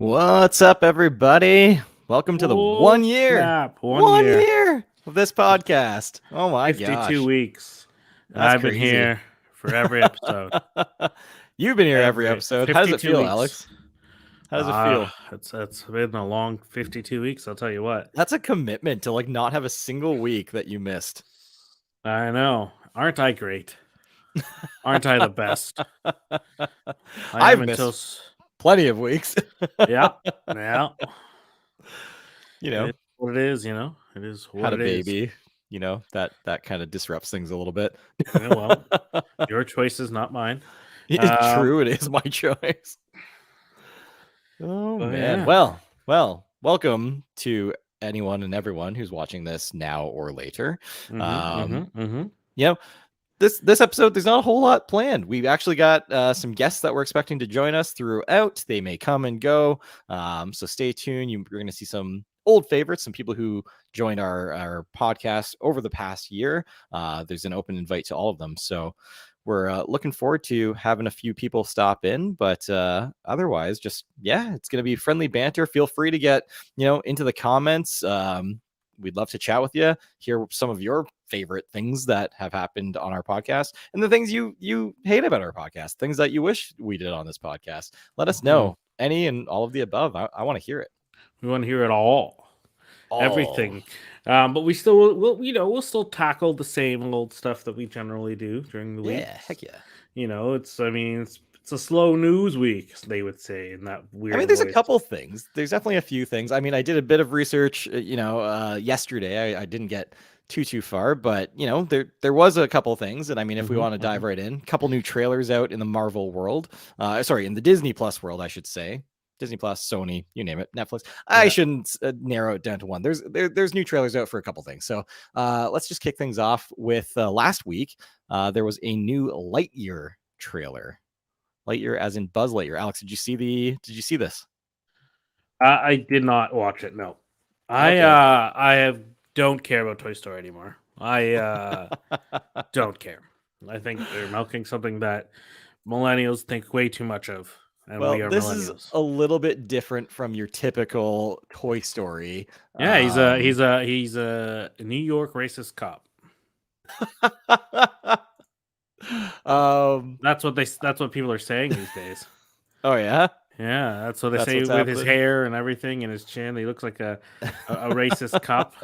What's up, everybody? Welcome to the 1 year. Snap. One year of this podcast. Oh my 52 gosh. weeks. And That's I've been crazy. here for every episode. You've been here every episode. How does it 52 feel, weeks. Alex? How does it feel? It's been a long 52 weeks, I'll tell you what. That's a commitment to not have a single week that you missed. I know. Aren't I great? Aren't I the best? I've missed plenty of weeks. Yeah. You know, it is what it is, It is what had a it is. baby. That kind of disrupts things a little bit. Yeah, well, your choice is not mine. It's true. It is my choice. Oh man. Yeah. Well, welcome to anyone and everyone who's watching this now or later. This episode, there's not a whole lot planned. We've actually got some guests that we're expecting to join us throughout. They may come and go. So stay tuned. You're going to see some old favorites, some people who joined our podcast over the past year. There's an open invite to all of them. So we're looking forward to having a few people stop in, but otherwise, it's going to be friendly banter. Feel free to get, into the comments. We'd love to chat with you, hear some of your favorite things that have happened on our podcast and the things you hate about our podcast, things that you wish we did on this podcast. Let us know any and all of the above. I want to hear it. We want to hear it all. Everything. But we still we'll still tackle the same old stuff that we generally do during the week. Yeah, heck yeah. It's a slow news week, they would say, in that weird there's a couple things. There's definitely a few things. I did a bit of research, yesterday. I didn't get too far, but there was a couple things. And if we want to dive right in, a couple new trailers out in the Marvel world. In the Disney Plus world, I should say. Disney Plus, Sony, you name it, Netflix. I shouldn't narrow it down to one. There's new trailers out for a couple things. So let's just kick things off with last week. There was a new Lightyear trailer. Lightyear, as in Buzz Lightyear. Alex, did you see this? I did not watch it. No, okay. I don't care about Toy Story anymore. I don't care. I think they're milking something that millennials think way too much of. And we are this millennials. Is a little bit different from your typical Toy Story. Yeah, he's a New York racist cop. That's what people are saying these days. Oh yeah, that's what they say with happening. His hair and everything and his chin. He looks like a racist cop.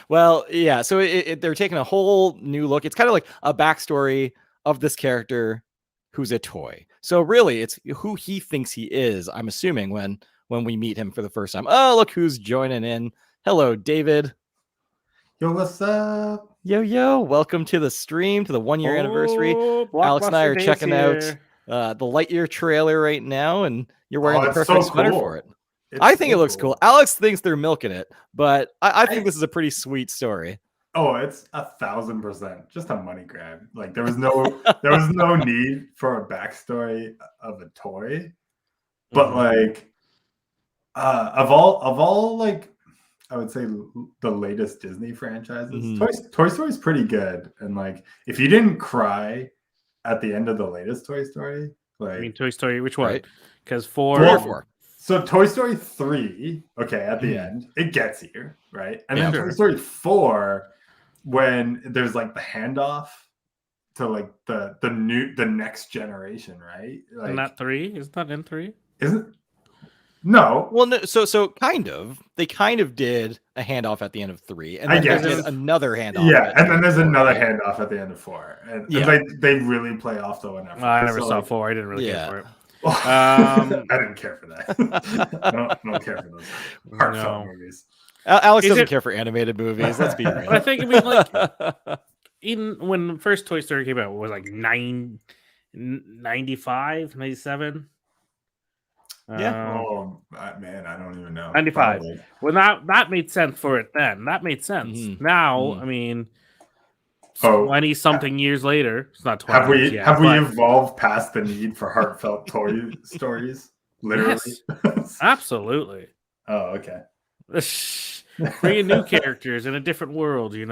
Well, yeah. So they're taking a whole new look. It's kind of like a backstory of this character who's a toy. So really, it's who he thinks he is. I'm assuming when we meet him for the first time. Oh, look who's joining in. Hello, David. Yo, what's up? Yo, welcome to the stream, to the 1 year anniversary. Alex and I are checking out the Lightyear trailer right now, and you're wearing the perfect sweater for it. I think it looks cool. Alex thinks they're milking it, but I think this is a pretty sweet story. Oh, it's 1,000% just a money grab. Like there was no need for a backstory of a toy, but of all like I would say the latest Disney franchises, Toy Story is pretty good. And like if you didn't cry at the end of the latest Toy Story, Toy Story, which one? Because four. So Toy Story 3, okay, at the end, it gets you, right? And then Toy Story 4, when there's like the handoff to like the next generation, right? Like, not 3? Is that in 3? Isn't no. Well, no, so kind of. They kind of did a handoff at the end of 3, and then they did another handoff. Yeah, and then there's another handoff at the end of 4, and they really play off the one after. I never saw 4. I didn't really care for it. I didn't care for that. I don't care for those heartfelt movies. Alex doesn't care for animated movies. Let's be real. I think like even when the first Toy Story came out, it was like 95, 97. Yeah. Oh man, I don't even know. 95. Probably. Well, that made sense for it then. That made sense. Now, 20 something years later, it's not 20. Have we evolved past the need for heartfelt toy stories? Literally. Yes, absolutely. Oh, okay. Bringing new characters in a different world, do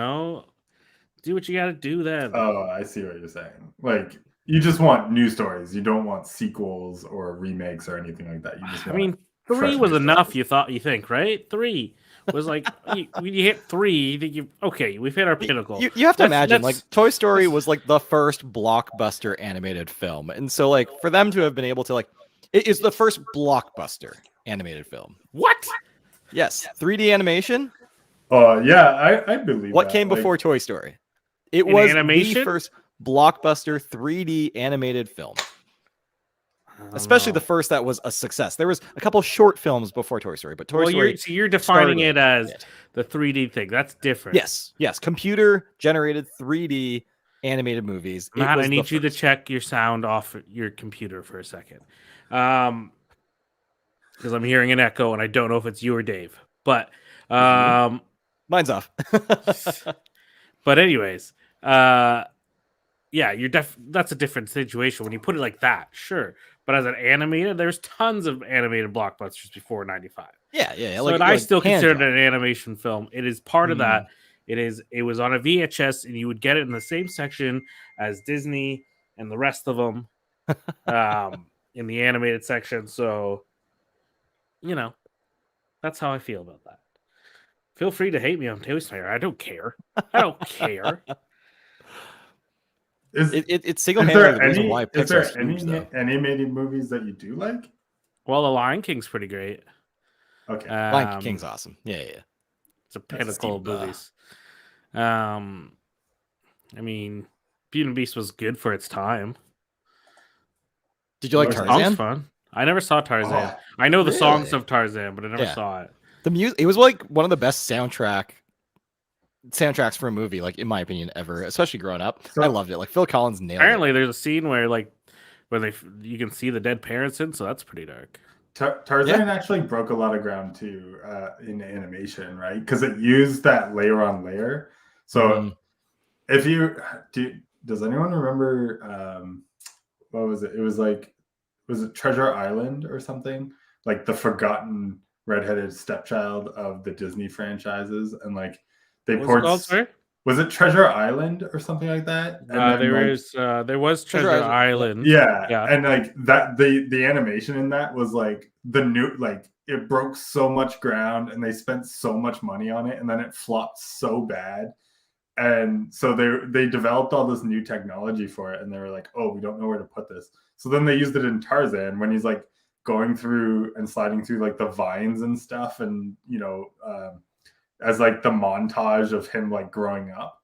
what you got to do then. Oh, I see what you're saying. Like you just want new stories. You don't want sequels or remakes or anything like that. You just want 3 was Freshman enough. stuff. You think, right? 3 was like when you hit 3, you think okay, we've hit our pinnacle. You have to imagine, like, Toy Story was like the first blockbuster animated film, and so like for them to have been able to like, it is the first blockbuster animated film. What? Yes, 3D animation. Oh yeah, I believe. What that. came Like, before Toy Story? It In was animation? the first blockbuster 3D animated film. Especially the first that was a success. There was a couple short films before Toy Story, but Toy Story. You're defining it as it. the 3D thing. That's different. Yes, computer generated 3D animated movies. Matt, I need you to check your sound off your computer for a second, because I'm hearing an echo and I don't know if it's you or Dave. But mine's off. But anyways, yeah, that's a different situation when you put it like that, sure. But as an animated, there's tons of animated blockbusters before '95. Yeah. So I still consider it an animation film. It is part of that. It was on a VHS, and you would get it in the same section as Disney and the rest of them, in the animated section. So, that's how I feel about that. Feel free to hate me on Toy Story. I don't care. I don't care. It's single-handedly the reason why Pixar's huge, though. Animated movies that you do like? Well, The Lion King's pretty great. Okay, Lion King's awesome. Yeah. It's a pinnacle of movies. I mean, Beauty and the Beast was good for its time. Did you like Tarzan? Fun. I never saw Tarzan. Oh, I know the songs of Tarzan, but I never saw it. The music, it was like one of the best soundtracks for a movie, like in my opinion, ever, especially growing up. I loved it. Like Phil Collins nailed Apparently, it. there's a scene where you can see the dead parents in, so that's pretty dark. Tarzan actually broke a lot of ground too in animation, right? Because it used that layer on layer. So if you does anyone remember what was it? It was it Treasure Island or something? Like the forgotten redheaded stepchild of the Disney franchises, and like they poured. Was it Treasure Island or something like that? And there was Treasure Island. Yeah, and like that, the animation in that was like it broke so much ground, and they spent so much money on it, and then it flopped so bad, and so they developed all this new technology for it, and they were like, oh, we don't know where to put this. So then they used it in Tarzan when he's like going through and sliding through like the vines and stuff, and as like the montage of him like growing up.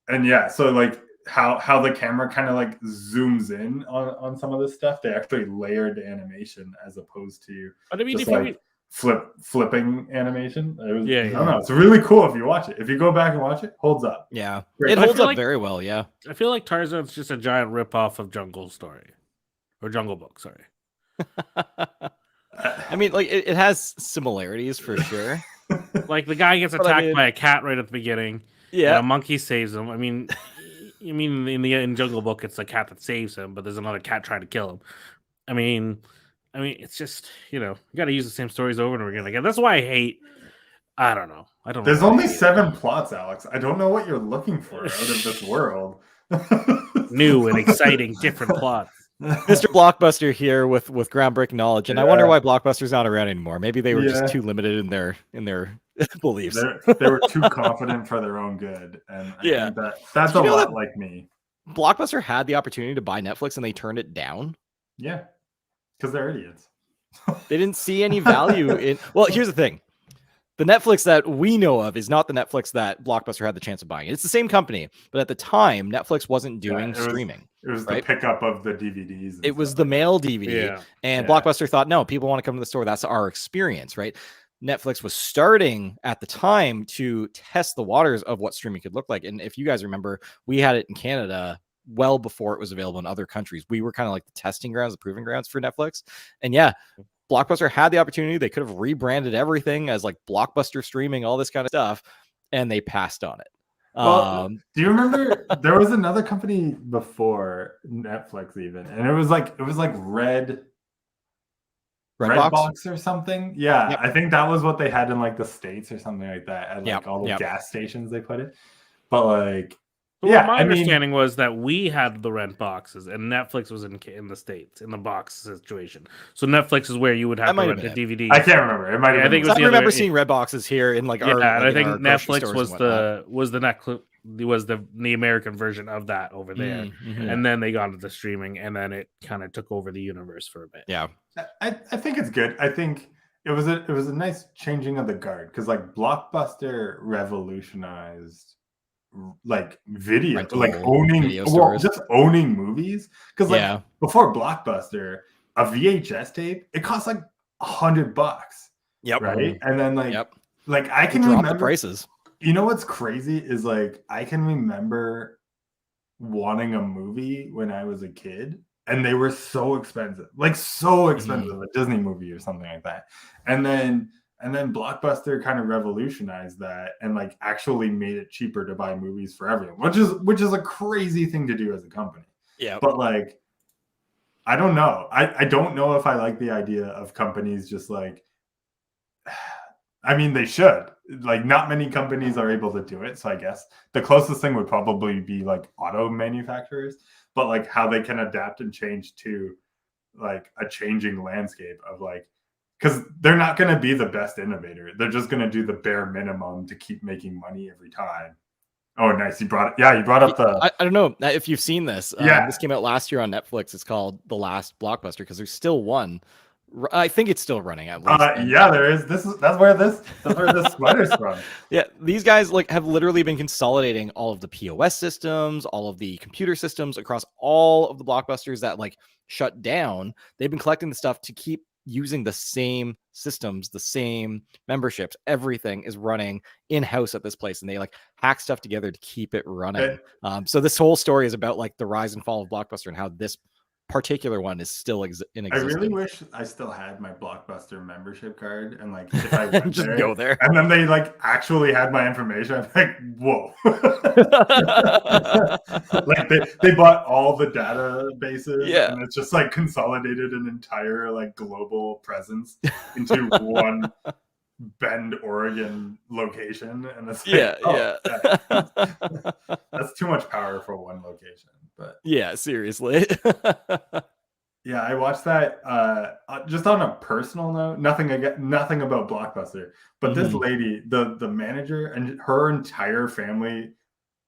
And so like how the camera kind of like zooms in on some of this stuff, they actually layered the animation as opposed to flipping animation. It was, I don't know, it's really cool if you watch it. If you go back and watch it, holds up. Yeah. Great. It holds up very well, yeah. I feel like Tarzan's just a giant ripoff of Jungle Book, sorry. I mean, like it has similarities for sure. Like the guy gets attacked by a cat right at the beginning. Yeah, and a monkey saves him. I mean, in Jungle Book, it's the cat that saves him, but there's another cat trying to kill him. I mean, it's just you got to use the same stories over and over again. Like, that's why I hate. I don't know. There's only 7 plots, Alex. I don't know what you're looking for out of this world. New and exciting, different plots. Mr. Blockbuster here with groundbreaking knowledge, and I wonder why Blockbuster's not around anymore. Maybe they were just too limited in their beliefs. They were too confident for their own good, and I think that's a lot like me. Blockbuster had the opportunity to buy Netflix, and they turned it down. Yeah, because they're idiots. They didn't see any value in. Well, here's the thing. The Netflix that we know of is not the Netflix that Blockbuster had the chance of buying. It's the same company, but at the time, Netflix wasn't doing streaming. It was the pickup of the DVDs. It was the mail DVD. And Blockbuster thought, no, people want to come to the store. That's our experience, right? Netflix was starting at the time to test the waters of what streaming could look like. And if you guys remember, we had it in Canada well before it was available in other countries. We were kind of like the testing grounds, the proving grounds for Netflix. And Blockbuster had the opportunity. They could have rebranded everything as like Blockbuster streaming, all this kind of stuff, and they passed on it. Well, do you remember there was another company before Netflix even, and it was like Redbox or something. Yeah, yep. I think that was what they had in like the States or something like that, at like all the gas stations they put it. But like But Yeah, my I mean- understanding was that we had the rent boxes, and Netflix was in the States in the box situation. So Netflix is where you would That have to might rent have the been DVDs. I can't remember. It might have Yeah, I been. think it was I the other remember way- seeing red boxes here in like Yeah, our. and I like, in think our grocery Netflix stores was and whatnot. the American version of that over there, Mhm. and then they got into streaming, and then it kind of took over the universe for a bit. Yeah. I think it's good. I think it was a nice changing of the guard because like Blockbuster revolutionized like video, Rental like owning, video well, stores. just owning movies. Because like Yeah. before Blockbuster, a VHS tape it cost like $100, Yep. right? And then like Yep. I They can dropped the remember. prices. You know what's crazy is like I can remember wanting a movie when I was a kid, and they were so expensive, like so expensive, a Disney movie or something like that. And then Blockbuster kind of revolutionized that and like actually made it cheaper to buy movies for everyone, which is a crazy thing to do as a company. Yeah. But like, I don't know. I don't know if I like the idea of companies just like. I mean, they should. Like, not many companies are able to do it. So I guess the closest thing would probably be like auto manufacturers, but like how they can adapt and change to like a changing landscape of like, because they're not going to be the best innovator. They're just going to do the bare minimum to keep making money every time. Oh, nice. You brought it. Yeah, you brought up the. I don't know if you've seen this. Yeah. This came out last year on Netflix. It's called The Last Blockbuster because there's still one. I think it's still running at least. Yeah, there is. That's where this sweater's from. Yeah, these guys like have literally been consolidating all of the POS systems, all of the computer systems across all of the blockbusters that like shut down. They've been collecting the stuff to keep using the same systems, the same memberships. Everything is running in-house at this place, and they like hack stuff together to keep it running. So this whole story is about like the rise and fall of Blockbuster and how this particular one is still in existence. I really wish I still had my Blockbuster membership card, and like if I went just there, go there, and then they like actually had my information. I'm like, whoa! Like they bought all the databases, Yeah. and it's just like consolidated an entire like global presence into one Bend, Oregon location, and it's like, that's too much power for one location. But yeah, seriously. yeah, I watched that just on a personal note. Nothing about Blockbuster, but this lady, the manager, and her entire family,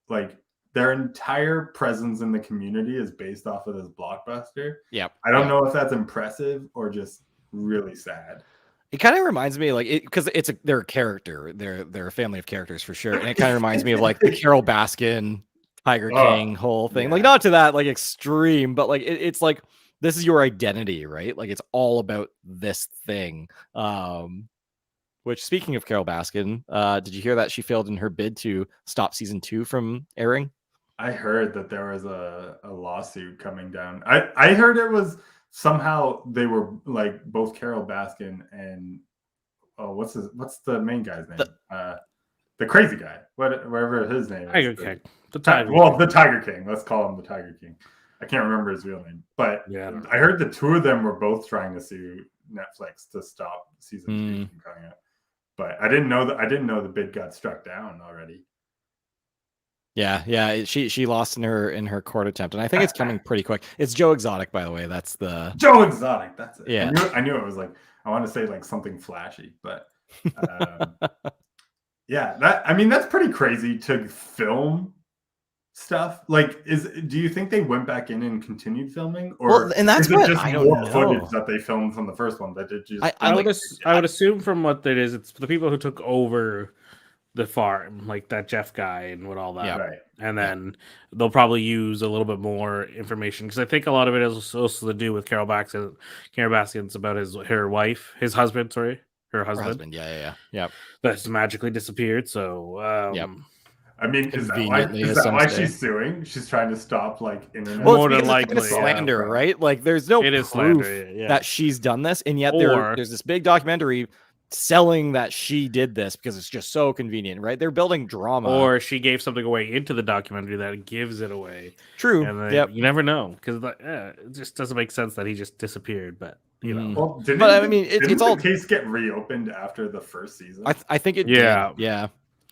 like their entire presence in the community is based off of this Blockbuster. Yep. I don't know if that's impressive or just really sad. It kind of reminds me like because they're a character. They're a family of characters for sure, and it kind of reminds me of like the Carol Baskin Tiger King whole thing. Like not to that like extreme, but like it's like this is your identity, right? Like it's all about this thing. Which speaking of Carol Baskin, did you hear that she failed in her bid to stop season 2 from airing? I heard that there was a lawsuit coming down. I heard it was somehow they were like both Carol Baskin and what's the main guy's name? The crazy guy, whatever his name Tiger is. King. The Tiger King. Let's call him the Tiger King. I can't remember his real name, but yeah, I heard the two of them were both trying to sue Netflix to stop season 2 from coming out. But I didn't know the bid got struck down already. Yeah. She lost in her court attempt, and I think it's coming pretty quick. It's Joe Exotic, by the way. That's the Joe Exotic. That's it. Yeah, I knew it was like I want to say like something flashy, but yeah, that's pretty crazy to film stuff. Like, do you think they went back in and continued filming, or and that's is it what just I don't more know. footage that they filmed from the first one that did just? I would assume from what it is, it's the people who took over the farm, like that Jeff guy and what all that. Yeah, right. And then they'll probably use a little bit more information because I think a lot of it is also to do with Carol Baskin's about her husband. Her husband. Yeah. That's magically disappeared. So, I mean, is that why she's suing? She's trying to stop like internet. Well, more it's than likely slander, right? Like, there's no proof slander, that she's done this, and yet there's this big documentary selling that she did this because it's just so convenient, right? They're building drama, or she gave something away into the documentary that gives it away. True. And you never know because it just doesn't make sense that he just disappeared. But you know, well, I mean, it's all the case get reopened after the first season. I think it. Yeah.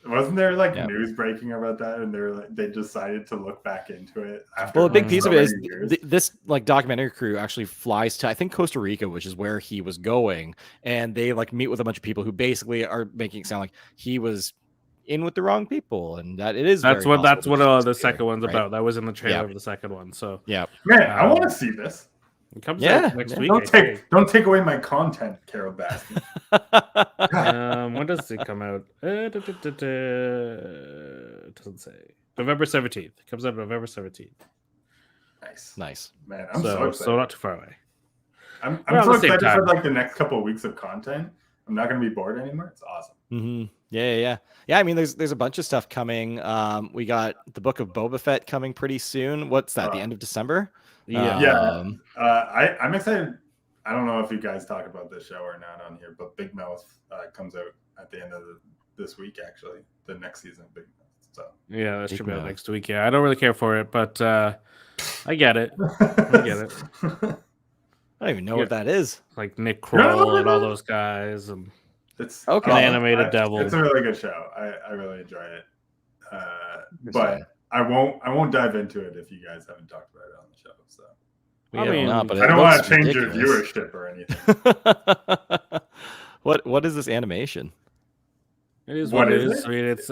Wasn't there like Yeah. news breaking about that, and they decided to look back into it after? Well, a big piece so of it is many years? this like documentary crew actually flies to, I think, Costa Rica, which is where he was going, and they like meet with a bunch of people who basically are making it sound like he was in with the wrong people, and that it is That's very what possible that the he's here, second one's right? about. That was in the trailer Yeah. of the second one. So Yeah. Man, I want to Um, see this. it comes Yeah, out next yeah. week. Don't take away my content, Carol Baskin. When does it come out? It doesn't say. November 17th. It comes out November 17th. Nice. Nice. Man, I'm so excited. So not too far away. I'm Around so the same excited for time. like the next couple of weeks of content. I'm not going to be bored anymore. It's awesome. Mm-hmm. Yeah. I mean, there's a bunch of stuff coming. We got the Book of Boba Fett coming pretty soon. What's that? The end of December? Yeah. I'm excited. I don't know if you guys talk about this show or not on here, but Big Mouth comes out at the end of this week. Actually, the next season of Big Mouth. So Yeah, that should Big be out Mouth. next week. Yeah, I don't really care for it, but I get it. I get it. I don't even know Yeah. what that is. Like Nick Kroll and all those guys, and It's Okay. The Animated Devil. It's a really good show. I really enjoy it. Good But show. I won't dive into it if you guys haven't talked about it on the show. So We I have mean, not, but I it don't want looks to change your ridiculous. viewership or anything. What is this animation? it is What what it is is. it? I mean, it's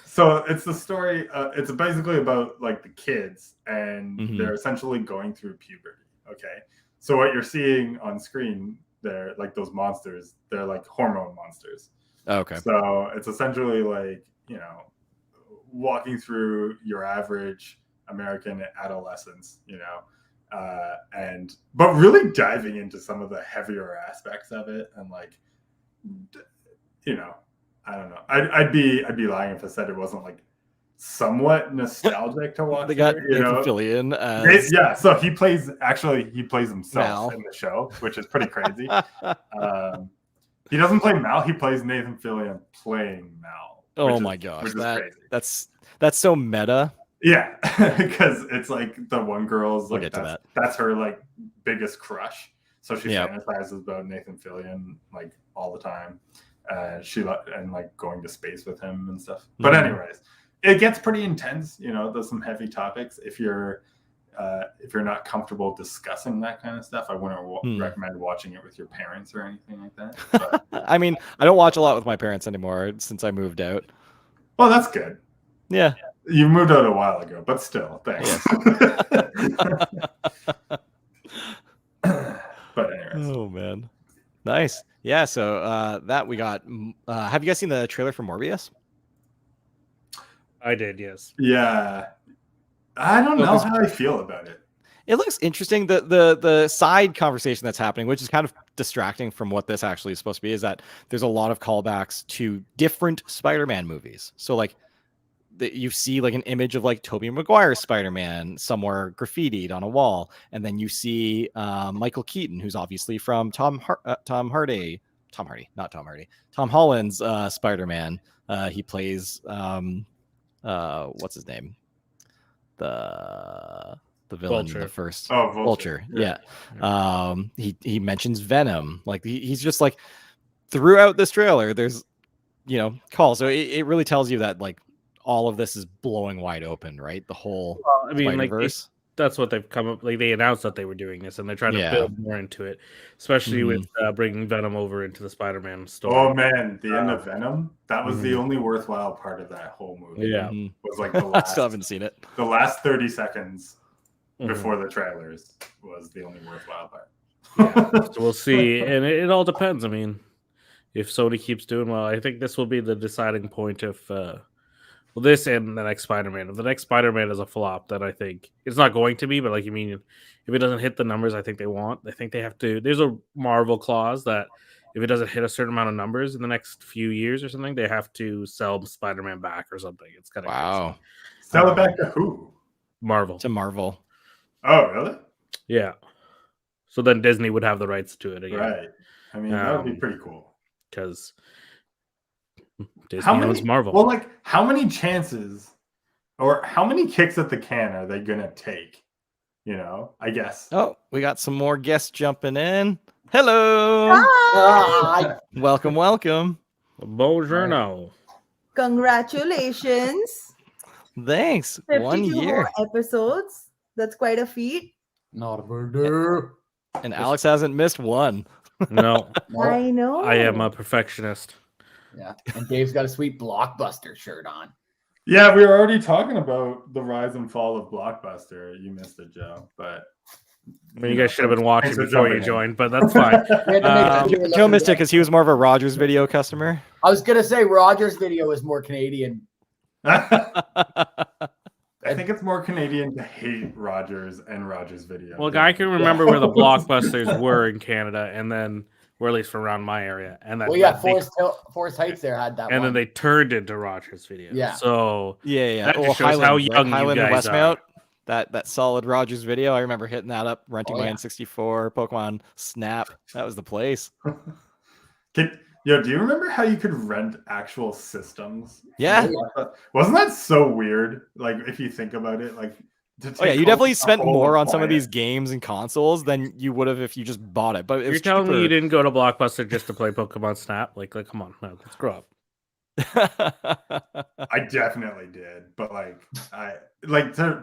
So it's the story. It's basically about like the kids, and Mhm. they're essentially going through puberty. Okay, so what you're seeing on screen, they're like those monsters. They're like hormone monsters. Okay. So it's essentially like, walking through your average American adolescence, but really diving into some of the heavier aspects of it, and like, I don't know. I'd be lying if I said it wasn't like somewhat nostalgic to watch. They got it, Nathan Fillion as Yeah, so he plays himself Mal. in the show, which is pretty crazy. He doesn't play Mal, he plays Nathan Fillion playing Mal. Oh my gosh, which is crazy. that's so meta. Yeah, because it's like the one girl's We'll like get to that's her like biggest crush. So she Yep. fantasizes about Nathan Fillion like all the time. And like going to space with him and stuff. But Mhm. anyways, it gets pretty intense. There's some heavy topics. If you're not comfortable discussing that kind of stuff, I wouldn't recommend watching it with your parents or anything like that. But, I mean, I don't watch a lot with my parents anymore since I moved out. well, that's good. Yeah. You moved out a while ago, but still, thanks. But anyways. Oh man. Nice. Yeah, so that we got have you guys seen the trailer for Morbius? I did, yes. Yeah. I don't know Because- how I feel about it. It looks interesting. The side conversation that's happening, which is kind of distracting from what this actually is supposed to be, is that there's a lot of callbacks to different Spider-Man movies. So like you see like an image of like Tobey Maguire's Spider-Man somewhere graffitied on a wall, and then you see Michael Keaton, who's obviously from Tom Holland's Spider-Man. He plays what's his name, the villain in Vulture. the first Vulture. Yeah. He mentions Venom. Like he's just like throughout this trailer there's calls. So it really tells you that like all of this is blowing wide open, right? The whole I mean, like Spider-Verse. that's what they've come up. Like they announced that they were doing this, and they're trying to Yeah. build more into it, especially with bringing Venom over into the Spider-Man story. Oh man, the end of Venom, that was the Mhm. only worthwhile part of that whole movie. Yeah. Was like the I last, still haven't seen it. the last 30 seconds Mhm. before the trailers was the only worthwhile part. Yeah. So we'll see, and it all depends. I mean, if Sony keeps doing well, I think this will be the deciding point of this and the next Spider-Man. If the next Spider-Man is a flop, then I think it's not going to be. But like you mean, if it doesn't hit the numbers I think they want, I think they have to. There's a Marvel clause that if it doesn't hit a certain amount of numbers in the next few years or something, they have to sell Spider-Man back or something. It's kind of Wow. Sell it back to who? Marvel. To Marvel. Oh, really? Yeah. So then Disney would have the rights to it again. Right. I mean, that would be pretty cool. Because Disney owns Marvel. Well, like, how many chances or how many kicks at the can are they going to take? I guess. Oh, we got some more guests jumping in. Hello. Welcome. Bonjour. Congratulations. Thanks. 52 1 year. more episodes. That's quite a feat. Not a murder. And Alex hasn't missed one. No, I know. I am a perfectionist. Yeah, and Dave's got a sweet Blockbuster shirt on. Yeah, we were already talking about the rise and fall of Blockbuster. You missed it, Joe, but I mean, you guys should have been watching Thanks for before you jumping in. joined, but that's fine. We had to make sure we Joe looked missed it at because he was more of a Rogers video customer. I was gonna say Roger's video is more Canadian. I think it's more Canadian to hate Rogers and Rogers Video. Well, I can remember where the Blockbusters were in Canada, and then, or at least from around my area, and that. Well, yeah, Forest Heights there had that. And one. then they turned into Rogers Video. Yeah. So Yeah. that just shows how young Highland you and guys Westmount. are. That solid Rogers video. I remember hitting that up, renting Oh, my yeah. N64, Pokemon Snap. That was the place. Do you remember how you could rent actual systems? Yeah. Wasn't that so weird? Like, if you think about it, like. Oh yeah, you definitely a spent whole more on some of appliance. these games and consoles than you would have if you just bought it. But it You're was telling me you cheaper. didn't go to Blockbuster just to play Pokemon Snap? Like come on, no, let's grow up. I definitely did, but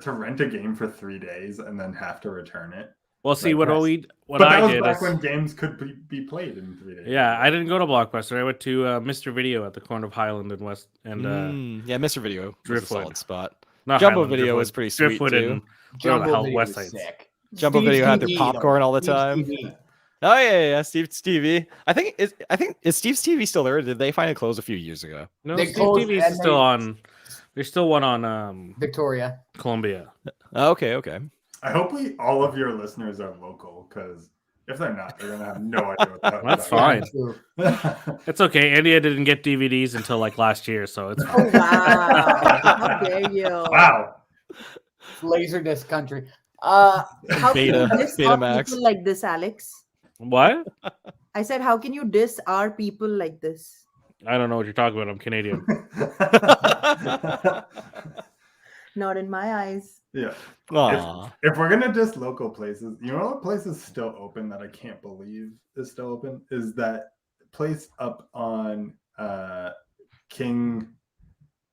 to rent a game for 3 days and then have to return it. Well, see, Like, what But that I was did back is, when games could be played in 3 days. yeah, I didn't go to Blockbuster. I went to Mr. Video at the corner of Highland and West, and yeah, Mr. Video was a Driftwood. solid spot. not Jumbo Highland, Video Driftwood. was pretty sweet Driftwood too. and Jumbo whatever the hell, video West was Heights. sick. Jumbo Steve's Video had their TV, popcorn all the Steve's time. TV. Oh yeah, Steve's TV. I think is Steve's TV still there? Or did they finally close a few years ago? No, They Steve closed TV and is still they- on. There's still one on Victoria. Columbia. Oh, okay. I hope all of your listeners are local, because if they're not, they're gonna have no idea what that That's fine. True. It's okay. India didn't get DVDs until like last year, so it's Oh, fine. wow. How dare you? Wow. Laserdisc country. How Beta- can you diss Beta our Max. people like this, Alex? What? I said, how can you diss our people like this? I don't know what you're talking about. I'm Canadian. Not in my eyes. Yeah. Aw. If we're gonna diss local places, you know what place is still open that I can't believe is still open? Is that place up on King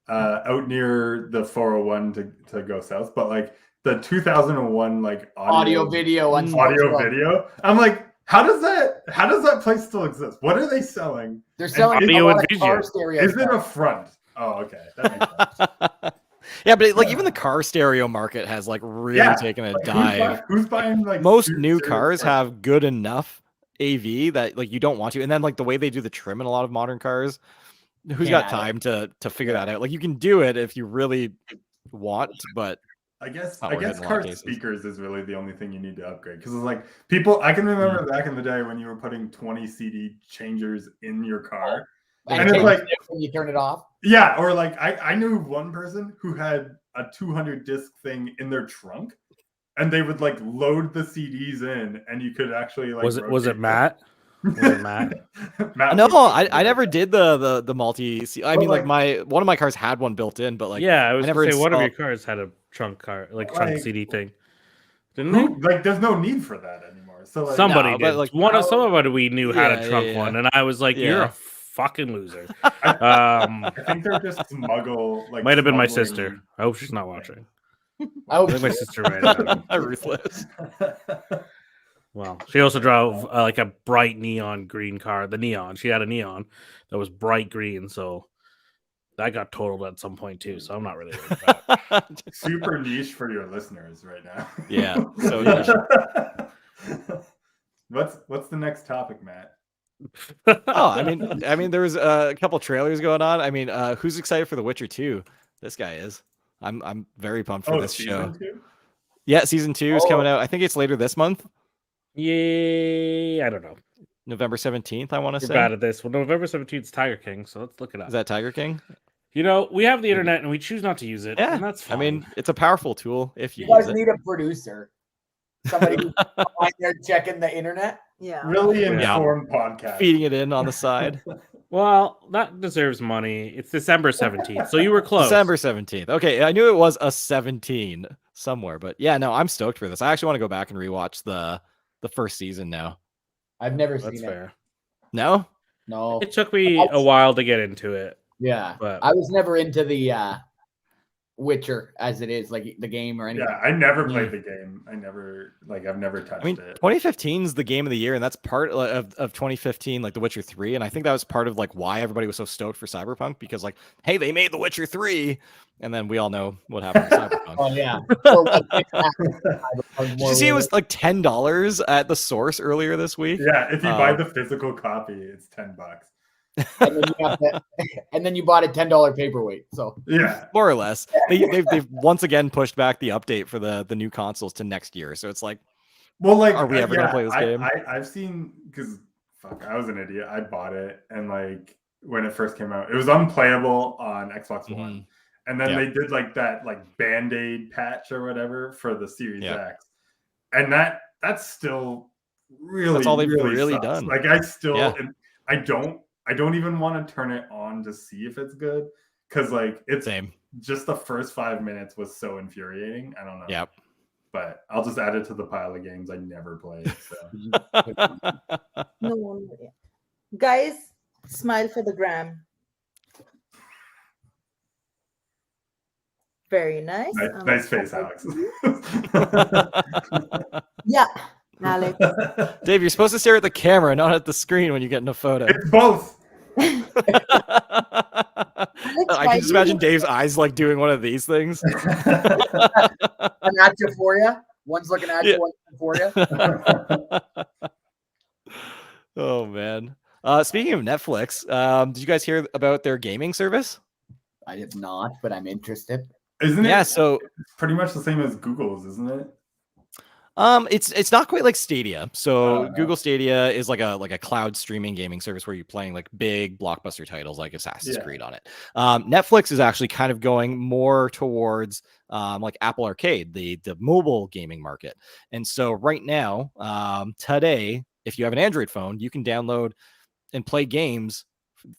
out near the 401 to go south, but like the 2001 like Audio video on audio video. I'm like, how does that place still exist? What are they selling? They're selling audio a and lot of video. car stereos. Is it now. a front? Oh, okay. That makes sense. Yeah, but like even the car stereo market has like really Yeah, taken a Like, dive. who's buying like Most super new serious cars front? have good enough AV that like you don't want to, and then like the way they do the trim in a lot of modern cars, who's got Yeah. time to figure that out? Like you can do it if you really want, but I guess Not worth it in a lot car of cases. speakers is really the only thing you need to upgrade, because it's like people. I can remember back in the day when you were putting 20 CD changers in your car. And And it it's takes like- it when you turn it off. Yeah, or like I knew one person who had a 200 disc thing in their trunk, and they would like load the CDs in, and you could actually like. Was it rotate them. Matt? Was it Matt? Matt no, was- I never did the multi. I But, mean, like like- one of my cars had one built in, but like Yeah, I was never gonna say one of your installed- cars had a trunk car, like Like- trunk CD thing. Didn't they? Who, like, there's no need for that anymore. So like, Somebody No, did. but, like, Somebody we knew had Yeah, a trunk yeah, one, and I was like, "You're Yeah. a fucking loser." I think they're just smuggle. Like, Might have been my smuggling- sister. I hope she's not watching. I hope I think my sister ran it out. ruthless. Well, she also drove like a bright neon green car. The neon. She had a neon that was bright green, so that got totaled at some point too. So I'm not really worried about it. Super niche for your listeners right now. Yeah, so niche. What's the next topic, Matt? Oh, I mean, there was a couple trailers going on. I mean, who's excited for The Witcher 2? This guy is. I'm very pumped for this show. season 2? Yeah, season 2 is Oh. coming out. I think it's later this month, Yay! I don't know. November 17th. I want to We're say. bad at this. Well, November 17th is Tiger King, so let's look it up. Is that Tiger King? You know, we have the internet and we choose not to use it. Yeah, and that's fine. I mean, it's a powerful tool if you you guys use it. need a producer. Somebody who's out there checking the internet. Yeah. Really Yeah. informed podcast. Feeding it in on the side. well, that deserves money. It's December 17th, so you were close. December 17th. Okay, I knew it was a 17 somewhere, but yeah, no, I'm stoked for this. I actually want to go back and rewatch the first season now. I've never That's seen it. fair. No? No. It took me a while to get into it, Yeah, But- I was never into the Witcher as it is, like the game or anything. Yeah, I never played the game. I've never touched I mean, it. 2015 is the game of the year, and that's part of 2015, like The Witcher 3. And I think that was part of like why everybody was so stoked for Cyberpunk, because like, hey, they made The Witcher 3, and then we all know what happened to Cyberpunk. Oh yeah. Or what Did you see it was like $10 at the source earlier this week? Yeah, if you buy the physical copy, it's $10. and then you have to, and then you bought a $10 paperweight. So Yeah, More or less. They've once again pushed back the update for the new consoles to next year. So it's like, well, like, are we ever gonna play this game? I've seen, because I was an idiot. I bought it, and like when it first came out, it was unplayable on Xbox One, and then they did like that like Band-Aid patch or whatever for the Series X, and that's still really, that's all they've really sucks. done. Like I still, I don't even want to turn it on to see if it's good, because like it's Same. just the first 5 minutes was so infuriating. I don't know. Yep. But I'll just add it to the pile of games I never played. So. No. Guys, smile for the gram. Very nice. Nice face, Alex. Yeah, Alex. Dave, you're supposed to stare at the camera, not at the screen when you get in a photo. It's both. I can just imagine Dave's eyes like doing one of these things. I'm at you for you. One's looking at you, one's for you. Oh man. Speaking of Netflix, did you guys hear about their gaming service? I did not, but I'm interested. Isn't it? Yeah, so it's pretty much the same as Google's, isn't it? it's not quite like Stadia. So Google Stadia is like a cloud streaming gaming service where you're playing like big blockbuster titles like Assassin's Creed on it. Netflix is actually kind of going more towards like Apple Arcade, the mobile gaming market. And so right now, today, if you have an Android phone, you can download and play games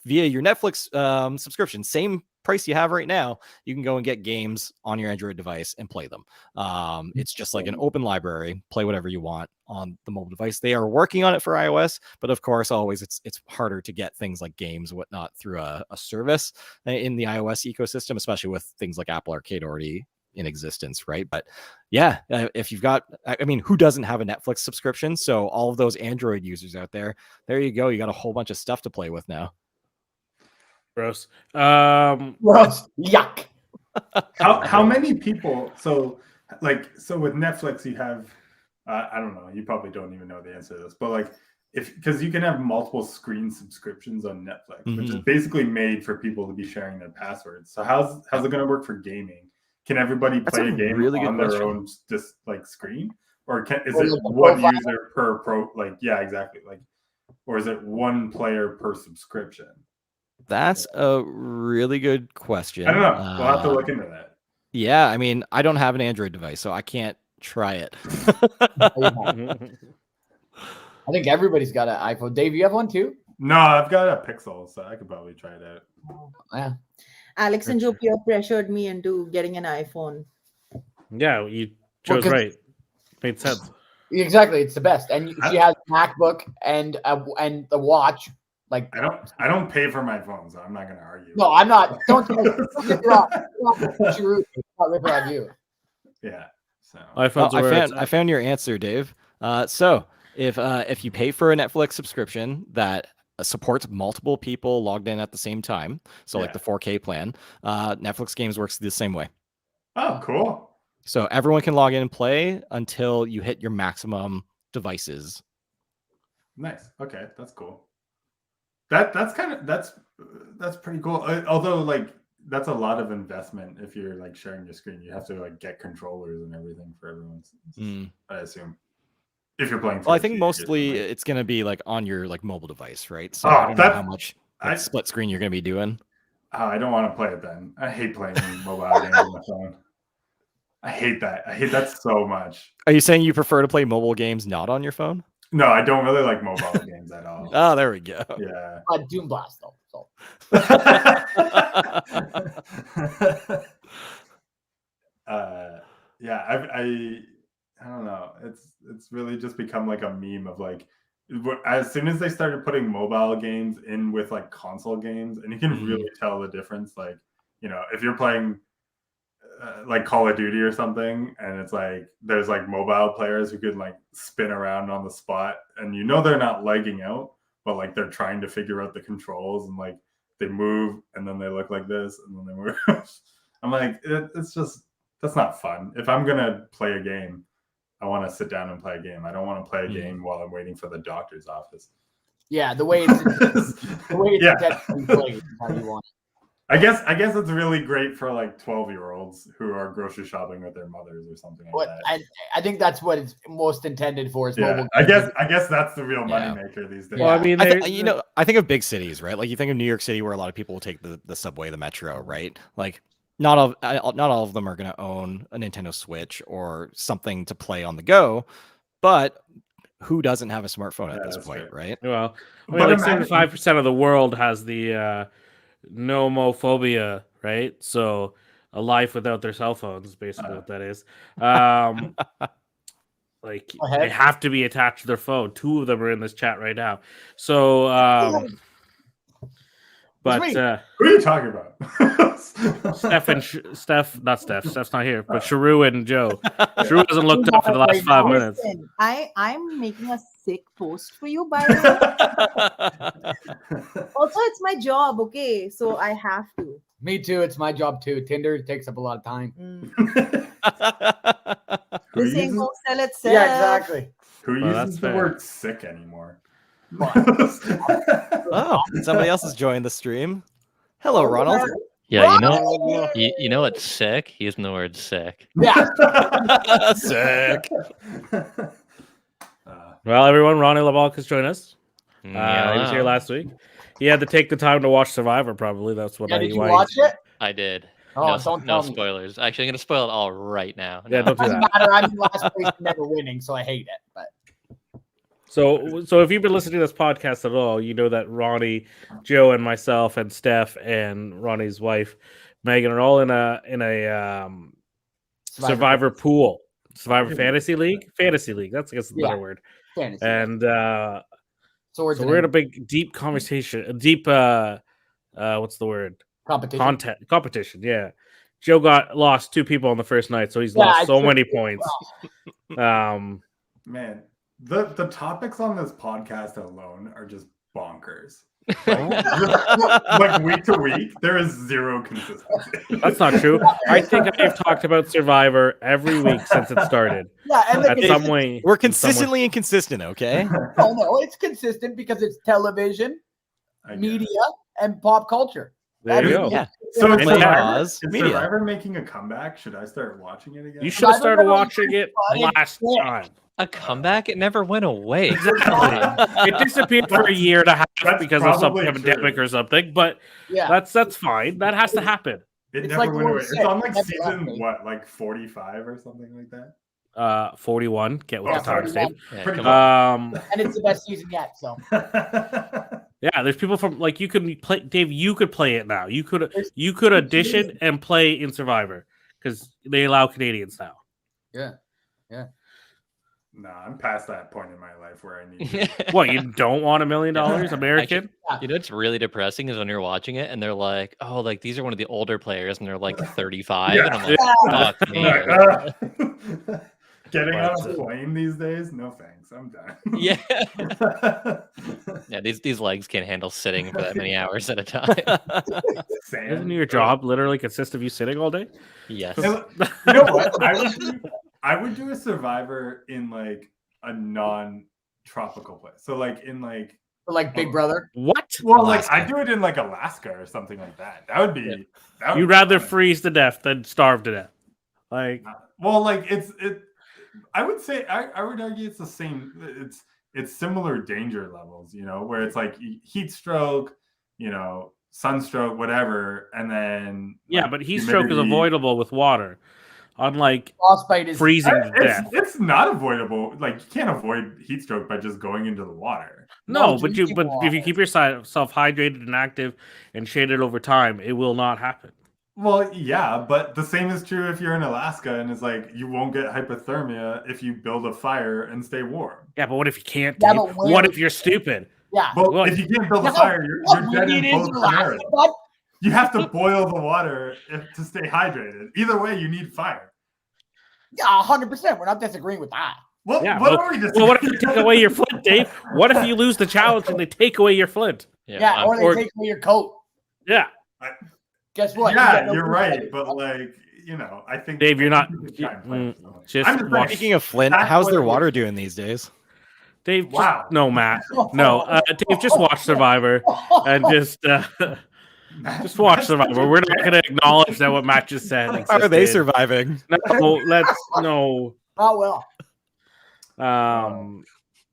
via your Netflix subscription. Same price you have right now, you can go and get games on your Android device and play them. It's just like an open library, play whatever you want on the mobile device. They are working on it for iOS, but of course, always it's harder to get things like games and whatnot through a service in the iOS ecosystem, especially with things like Apple Arcade already in existence, right? But yeah, if you've got, I mean, who doesn't have a Netflix subscription? So all of those Android users out there, there you go. You got a whole bunch of stuff to play with now. Gross. Gross. Yuck. How many people? So with Netflix, you have I don't know. You probably don't even know the answer to this, but like because you can have multiple screen subscriptions on Netflix, which is basically made for people to be sharing their passwords. So how's it going to work for gaming? Can everybody play a game on their own just like screen, or is it one user per pro? Like exactly. Like, or is it one player per subscription? That's a really good question. I don't know. We'll have to look into that. Yeah, I mean, I don't have an Android device, so I can't try it. I think everybody's got an iPhone. Dave, you have one too? No, I've got a Pixel, so I could probably try it out. Yeah. Alex and Joe peer pressured me into getting an iPhone. Yeah, you chose right. Made sense. Exactly, it's the best. And she has a MacBook and the watch. Like I don't pay for my phone, so I'm not going to argue. No, I'm not. Don't rip it off. It's not rip it on you. Yeah. So I found your answer, Dave. So if you pay for a Netflix subscription that supports multiple people logged in at the same time, so like the 4K plan, Netflix games works the same way. Oh, cool. So everyone can log in and play until you hit your maximum devices. Nice. Okay, that's cool. That's pretty cool. Although like that's a lot of investment if you're like sharing your screen. You have to like get controllers and everything for everyone's. I assume if you're playing. Well, I think mostly it's going to be like on your like mobile device, right? So I don't know how much split screen you're going to be doing. Oh, I don't want to play it then. I hate playing mobile games on my phone. I hate that. I hate that so much. Are you saying you prefer to play mobile games not on your phone? No, I don't really like mobile games at all. Oh, there we go. Yeah. Doom Blast though. So. Yeah, I don't know. It's really just become like a meme of like as soon as they started putting mobile games in with like console games, and you can really tell the difference. Like, you know, if you're playing like Call of Duty or something, and it's like there's like mobile players who could like spin around on the spot, and you know they're not legging out, but like they're trying to figure out the controls, and like they move and then they look like this and then they move. I'm like, it's just, that's not fun. If I'm gonna play a game, I want to sit down and play a game. I don't want to play a game while I'm waiting for the doctor's office. Yeah, the way it's intended played is how you want it. I guess it's really great for like 12-year-olds who are grocery shopping with their mothers or something like that. I think that's what it's most intended for. Is mobile games. I guess that's the real moneymaker these days. Well, I mean, I think of big cities, right? Like you think of New York City, where a lot of people will take the subway, the metro, right? Like not all of them are going to own a Nintendo Switch or something to play on the go, but who doesn't have a smartphone at this point, right? Well, I mean, like 75% of the world has the nomophobia, right? So a life without their cell phones is basically what that is. Like they have to be attached to their phone. 2 of them are in this chat right now. So but who are you talking about? Steph's not here, but Sharu and Joe. Sharu hasn't looked up for the last 5 minutes. Listen, I'm making a sick post for you, by the way. Also, it's my job, okay? So I have to. Me too. It's my job too. Tinder takes up a lot of time. This ain't gonna sell itself. Yeah, exactly. Who uses the word sick anymore? Oh, somebody else has joined the stream. Hello, Ronald. Yeah, you know what's sick? Using the word sick. Yeah. Sick. Well, everyone, Ronnie LeBlanc has joined us. He Yeah. was here last week. He had to take the time to watch Survivor, probably. That's what Did you watch it? I did. Oh, No spoilers. Actually, I'm going to spoil it all right now. Yeah, don't do Doesn't that. matter. I'm in last place and never winning, so I hate it. But So if you've been listening to this podcast at all, you know that Ronnie, Joe, and myself, and Steph, and Ronnie's wife, Megan, are all in a Survivor pool, Survivor Fantasy League. That's I guess the better word. Fantasy. And so we're in a big, deep conversation. A deep, what's the word? Competition. Yeah. Joe lost 2 people on the first night, so he's lost so many points. Man. The topics on this podcast alone are just bonkers. Like week to week, there is zero consistency. That's not true. I think I've talked about Survivor every week since it started. Yeah, and At some way, we're consistently inconsistent, okay? No, it's consistent because it's television, media, and pop culture. There you go. Yeah. So And is media. Survivor making a comeback? Should I start watching it again? You should have started watching it last time. A comeback? It never went away. It disappeared for a year and a half That's because of some probably epidemic true. or something, but that's fine. That has to happen. It It's never like went away. World It's on like Six. season Never what, like 45 or something like that? 41. Get with the time, Steve. Yeah, Pretty come on. And it's the best season yet. So Yeah, there's people from like you could play. Dave, you could play it now. You could audition and play in Survivor because they allow Canadians now. yeah. No, I'm past that point in my life where I need to. What, you don't want $1 million, American? You know what's really depressing is when you're watching it and they're like, oh, like these are one of the older players and they're like 35. Yeah. And I'm like, fuck me. Getting on a plane these days? No thanks. I'm done. Yeah. Yeah, these legs can't handle sitting for that many hours at a time. Doesn't your job literally consist of you sitting all day? Yes. You know what? I would do a Survivor in like a non-tropical place. So like in like Big Brother. What? Well, like I'd do it in like Alaska or something like that. That would be. That would You'd be rather fun. freeze to death than starve to death. Like, Well, like it. I would say I would argue it's the same. It's similar danger levels, you know, where it's like heat stroke, you know, sunstroke, whatever, and then yeah, like, but heat stroke is humidity. avoidable with water. Unlike Frostbite is freezing to death. It's not avoidable. Like you can't avoid heat stroke by just going into the water. No, No, but drinking if you keep yourself hydrated and active and shaded over time, it will not happen. Well, yeah, but the same is true if you're in Alaska and it's like you won't get hypothermia if you build a fire and stay warm. Yeah, but what if you can't? Yeah, Dave? but where- What if you're stupid? Yeah. Well, What? if you can't build a Yeah, fire, you're what dead we in need both is Alaska, scenarios. bud. You have to boil the water to stay hydrated. Either way, you need fire. Yeah, 100%. We're not disagreeing with that. What, Yeah, what are we well, what if they take away your flint, Dave? What if you lose the challenge and they take away your flint? Yeah, or they take away your coat. Yeah. Guess what? Yeah, you're right. But like, you know, I think Dave, you're not. Just Just watch. Speaking of Flint, That's how's what their it water is. doing these days? Dave, just, Wow. no, Matt. No, Dave, just watch Survivor and just watch Survivor. We're not going to acknowledge that what Matt just said. How are they existed. surviving? No, let's no. Oh well.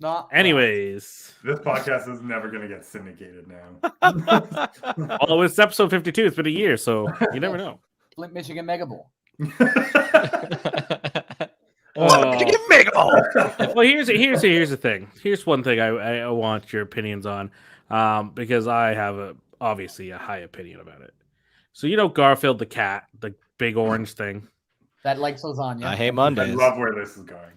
Not. Anyways, this podcast is never going to get syndicated now. although it's episode 52, it's been a year, so you never know. Flint, Michigan Mega Bowl. Well, here's the thing. Here's one thing I want your opinions on, because I have obviously a high opinion about it. So you know Garfield the cat, the big orange thing That likes lasagna. I hate I Mondays. love where this is going.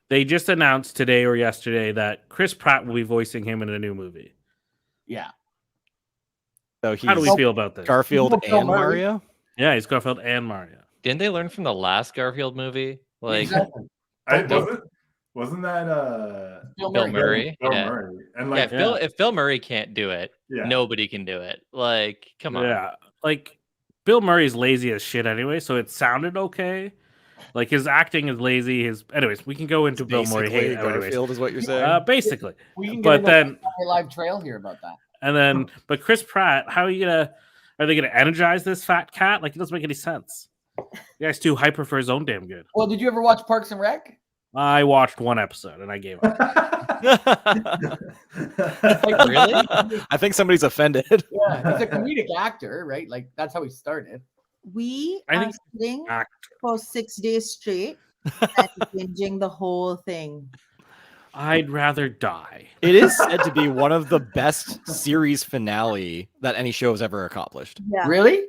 They just announced today or yesterday that Chris Pratt will be voicing him in a new movie. Yeah. So How do we he's feel about this? Garfield Bill and Murray. Mario. Yeah, he's Garfield and Mario. Didn't they learn from the last Garfield movie? Like Exactly. Wasn't that Bill Bill Murray. Murray? Bill Yeah. Murray? And Yeah, like, if Bill Murray can't do it, yeah. nobody can do it. Like, come on. Yeah, like Bill Murray's lazy as shit anyway, so it sounded okay. Like his acting is lazy. Anyways, we can go into Bill Murray Basically, hate. Anyways, Garfield is what you're saying. basically, We can get but into then a live trail here about that. but Chris Pratt, how are you gonna? Are they gonna energize this fat cat? Like it doesn't make any sense. The guy's too hyper for his own damn good. Well, did you ever watch Parks and Rec? I watched one episode and I gave up. Like, really? I think somebody's offended. Yeah, he's a comedic actor, right? Like that's how he started. We I are think- sitting Actor. for 6 days straight and binging the whole thing. I'd rather die. It is said to be one of the best series finale that any show has ever accomplished. Yeah. Really?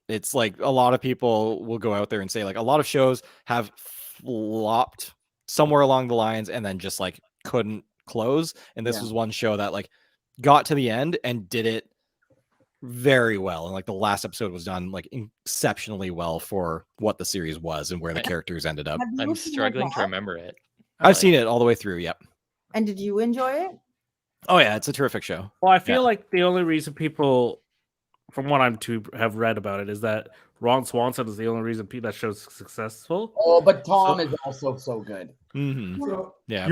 It's like a lot of people will go out there and say like a lot of shows have flopped somewhere along the lines and then just like couldn't close. And this Yeah. was one show that like got to the end and did it very well. And like the last episode was done like exceptionally well for what the series was and where the characters ended up. Have you I'm seen it, struggling to Matt? remember it. I've seen it all the way through. Yep. And did you enjoy it? Oh yeah, it's a terrific show. Well, I feel like the only reason people, from what I'm to have read about it, is that Ron Swanson is the only reason that show's successful. Oh, but Tom is also so good. Mm-hmm. So Yeah.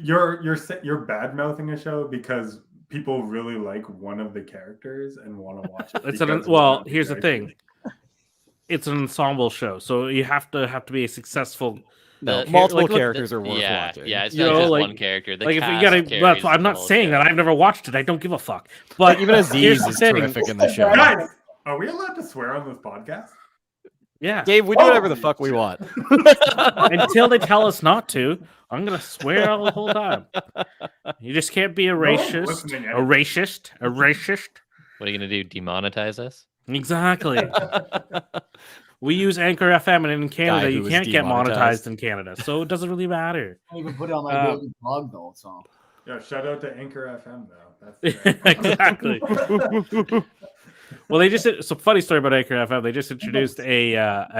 you're bad mouthing a show because people really like one of the characters and want to watch it. It's because one of the here's the characters. thing. It's an ensemble show, so you have to be a successful. No, The- multiple like, look, characters are worth Yeah, watching. yeah. It's You not know, just like- one character. The Like if you cast gotta, carries I'm the not whole saying show. that I've never watched it. I don't give a fuck. But Even here's Aziz the is thing. terrific in the show. Guys, are we allowed to swear on this podcast? Yeah. Dave, we do whatever the fuck we want. Until they tell us not to, I'm gonna swear all the whole time. You just can't be a racist. listening A anyway. racist. A racist. What are you gonna do? Demonetize us? Exactly. We use Anchor FM, and in Canada, Guy you who was can't get demonetized. monetized in Canada, so it doesn't really matter. I don't even put it on my daily blog though. So Yeah, shout out to Anchor FM though. That's Exactly. Well, they just it's a funny story about Anchor FM. They just introduced an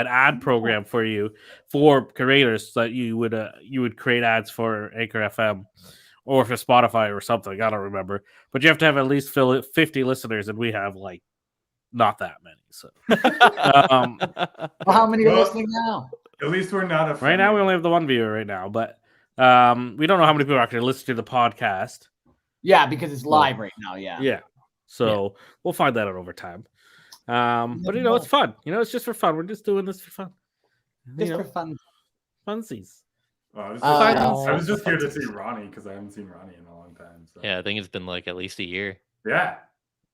ad program for you for creators so that you would create ads for Anchor FM or for Spotify or something. I don't remember, but you have to have at least 50 listeners, and we have like not that many. So well, how many are Well, listening now? At least we're not a right now we only have the one viewer right now, but we don't know how many people are actually listening to the podcast. Yeah, because it's live right now. Yeah. Yeah. So we'll find that out over time. But you know, it's fun. You know, it's just for fun. We're just doing this for fun. Just You know, for fun. funsies. Well, Oh. I was just here to see Ronnie because I haven't seen Ronnie in a long time. So. Yeah, I think it's been like at least a year. Yeah.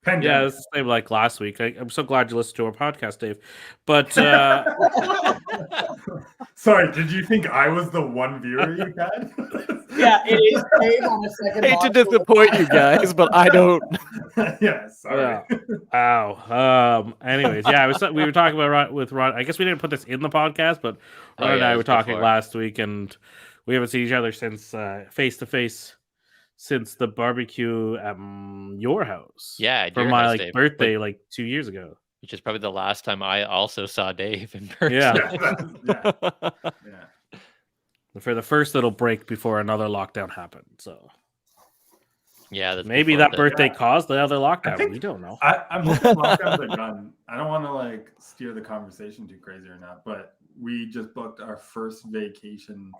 Yeah, Pandemic. it's the same like last week. I'm so glad you listened to our podcast, Dave. But Sorry, did you think I was the one viewer you had? Yeah, it is Dave on the second. Hate to module. disappoint you guys, but I don't. Yeah, sorry. Wow. Anyways, yeah, we were talking about with Ron. I guess we didn't put this in the podcast, but Oh, Ron and yeah, I it were was talking before. last week, and we haven't seen each other since face to face since the barbecue at your house. Yeah, at for your my house, Dave. birthday, 2 years ago. Which is probably the last time I also saw Dave in person. Yeah. Yeah. For the first little break before another lockdown happened. So Yeah, that's maybe before that birthday Yeah. caused the other lockdown. think- We don't know. I'm hoping lockdowns are done. I don't want to steer the conversation too crazy or not, but we just booked our first vacation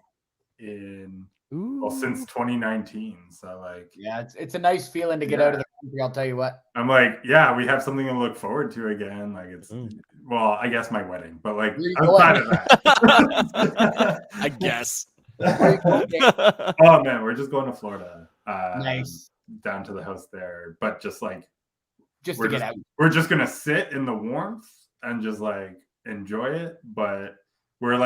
since 2019. So Yeah, it's a nice feeling to get out of the country. I'll tell you what. I'm yeah, we have something to look forward to again. Well, I guess my wedding, but outside of that, I guess. oh man, we're just going to Florida. Nice. Down to the house there, but just Just we're to get out. we're just gonna sit in the warmth and just enjoy it, but we're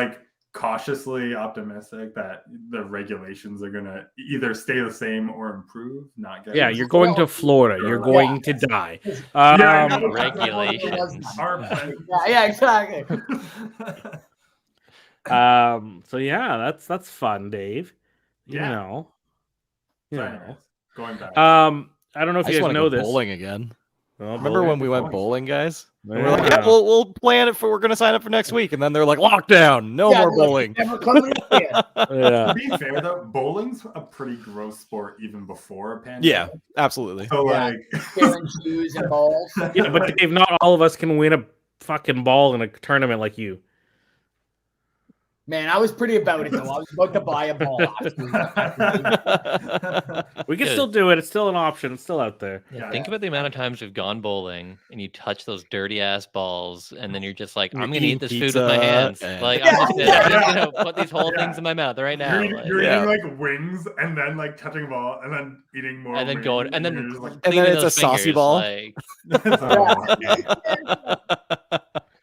cautiously optimistic that the regulations are gonna either stay the same or improve. Not get You're going to Florida. You're going to die. Regulations. Yeah, exactly. So yeah, that's fun, Dave. You Yeah. know. So anyways, going back. I don't know if I you just guys want to know go this. bowling again. Well, Remember when we went bowling. bowling, guys? And Yeah. we're like, we'll plan it we're going to sign up for next week. And then they're like, lockdown, no more bowling. Never coming in here. Yeah. To be fair though, bowling's a pretty gross sport even before a pandemic. Yeah, absolutely. So Wearing shoes and balls. Yeah, but Dave, not all of us can win a fucking ball in a tournament like you. Man, I was pretty about it though. I was about to buy a ball. We can Good. still do it. It's still an option. It's still out there. Yeah. Think about the amount of times we've gone bowling and you touch those dirty ass balls, and then you're just like, You're I'm gonna eat this eating food with my pizza hands. and- I'm Yeah. just gonna put these whole Yeah. things in my mouth right now. You're Yeah. eating wings and then touching a ball and then eating more And then wings, going, and then you're just And then cleaning it's a those saucy fingers, ball.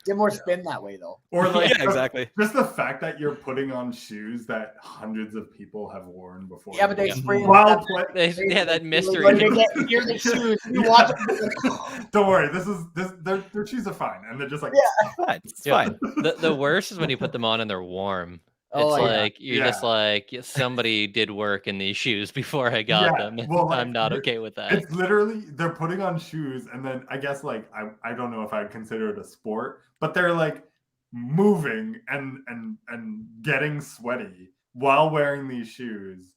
Get more spin that way though. or Yeah, exactly. just the fact that you're putting on shoes that hundreds of people have worn before. Yeah, but they Yeah. spray them While up. Yeah, that mystery. When they get near the shoes, you watch them. Don't worry, their shoes are fine, and they're just Fine, it's Yeah. fine. The worst is when you put them on and they're warm. It's Oh, yeah. you're just somebody did work in these shoes before I got Yeah, them. And well, I'm not okay with that. It's literally they're putting on shoes, and then I guess I don't know if I'd consider it a sport, but they're moving and getting sweaty while wearing these shoes.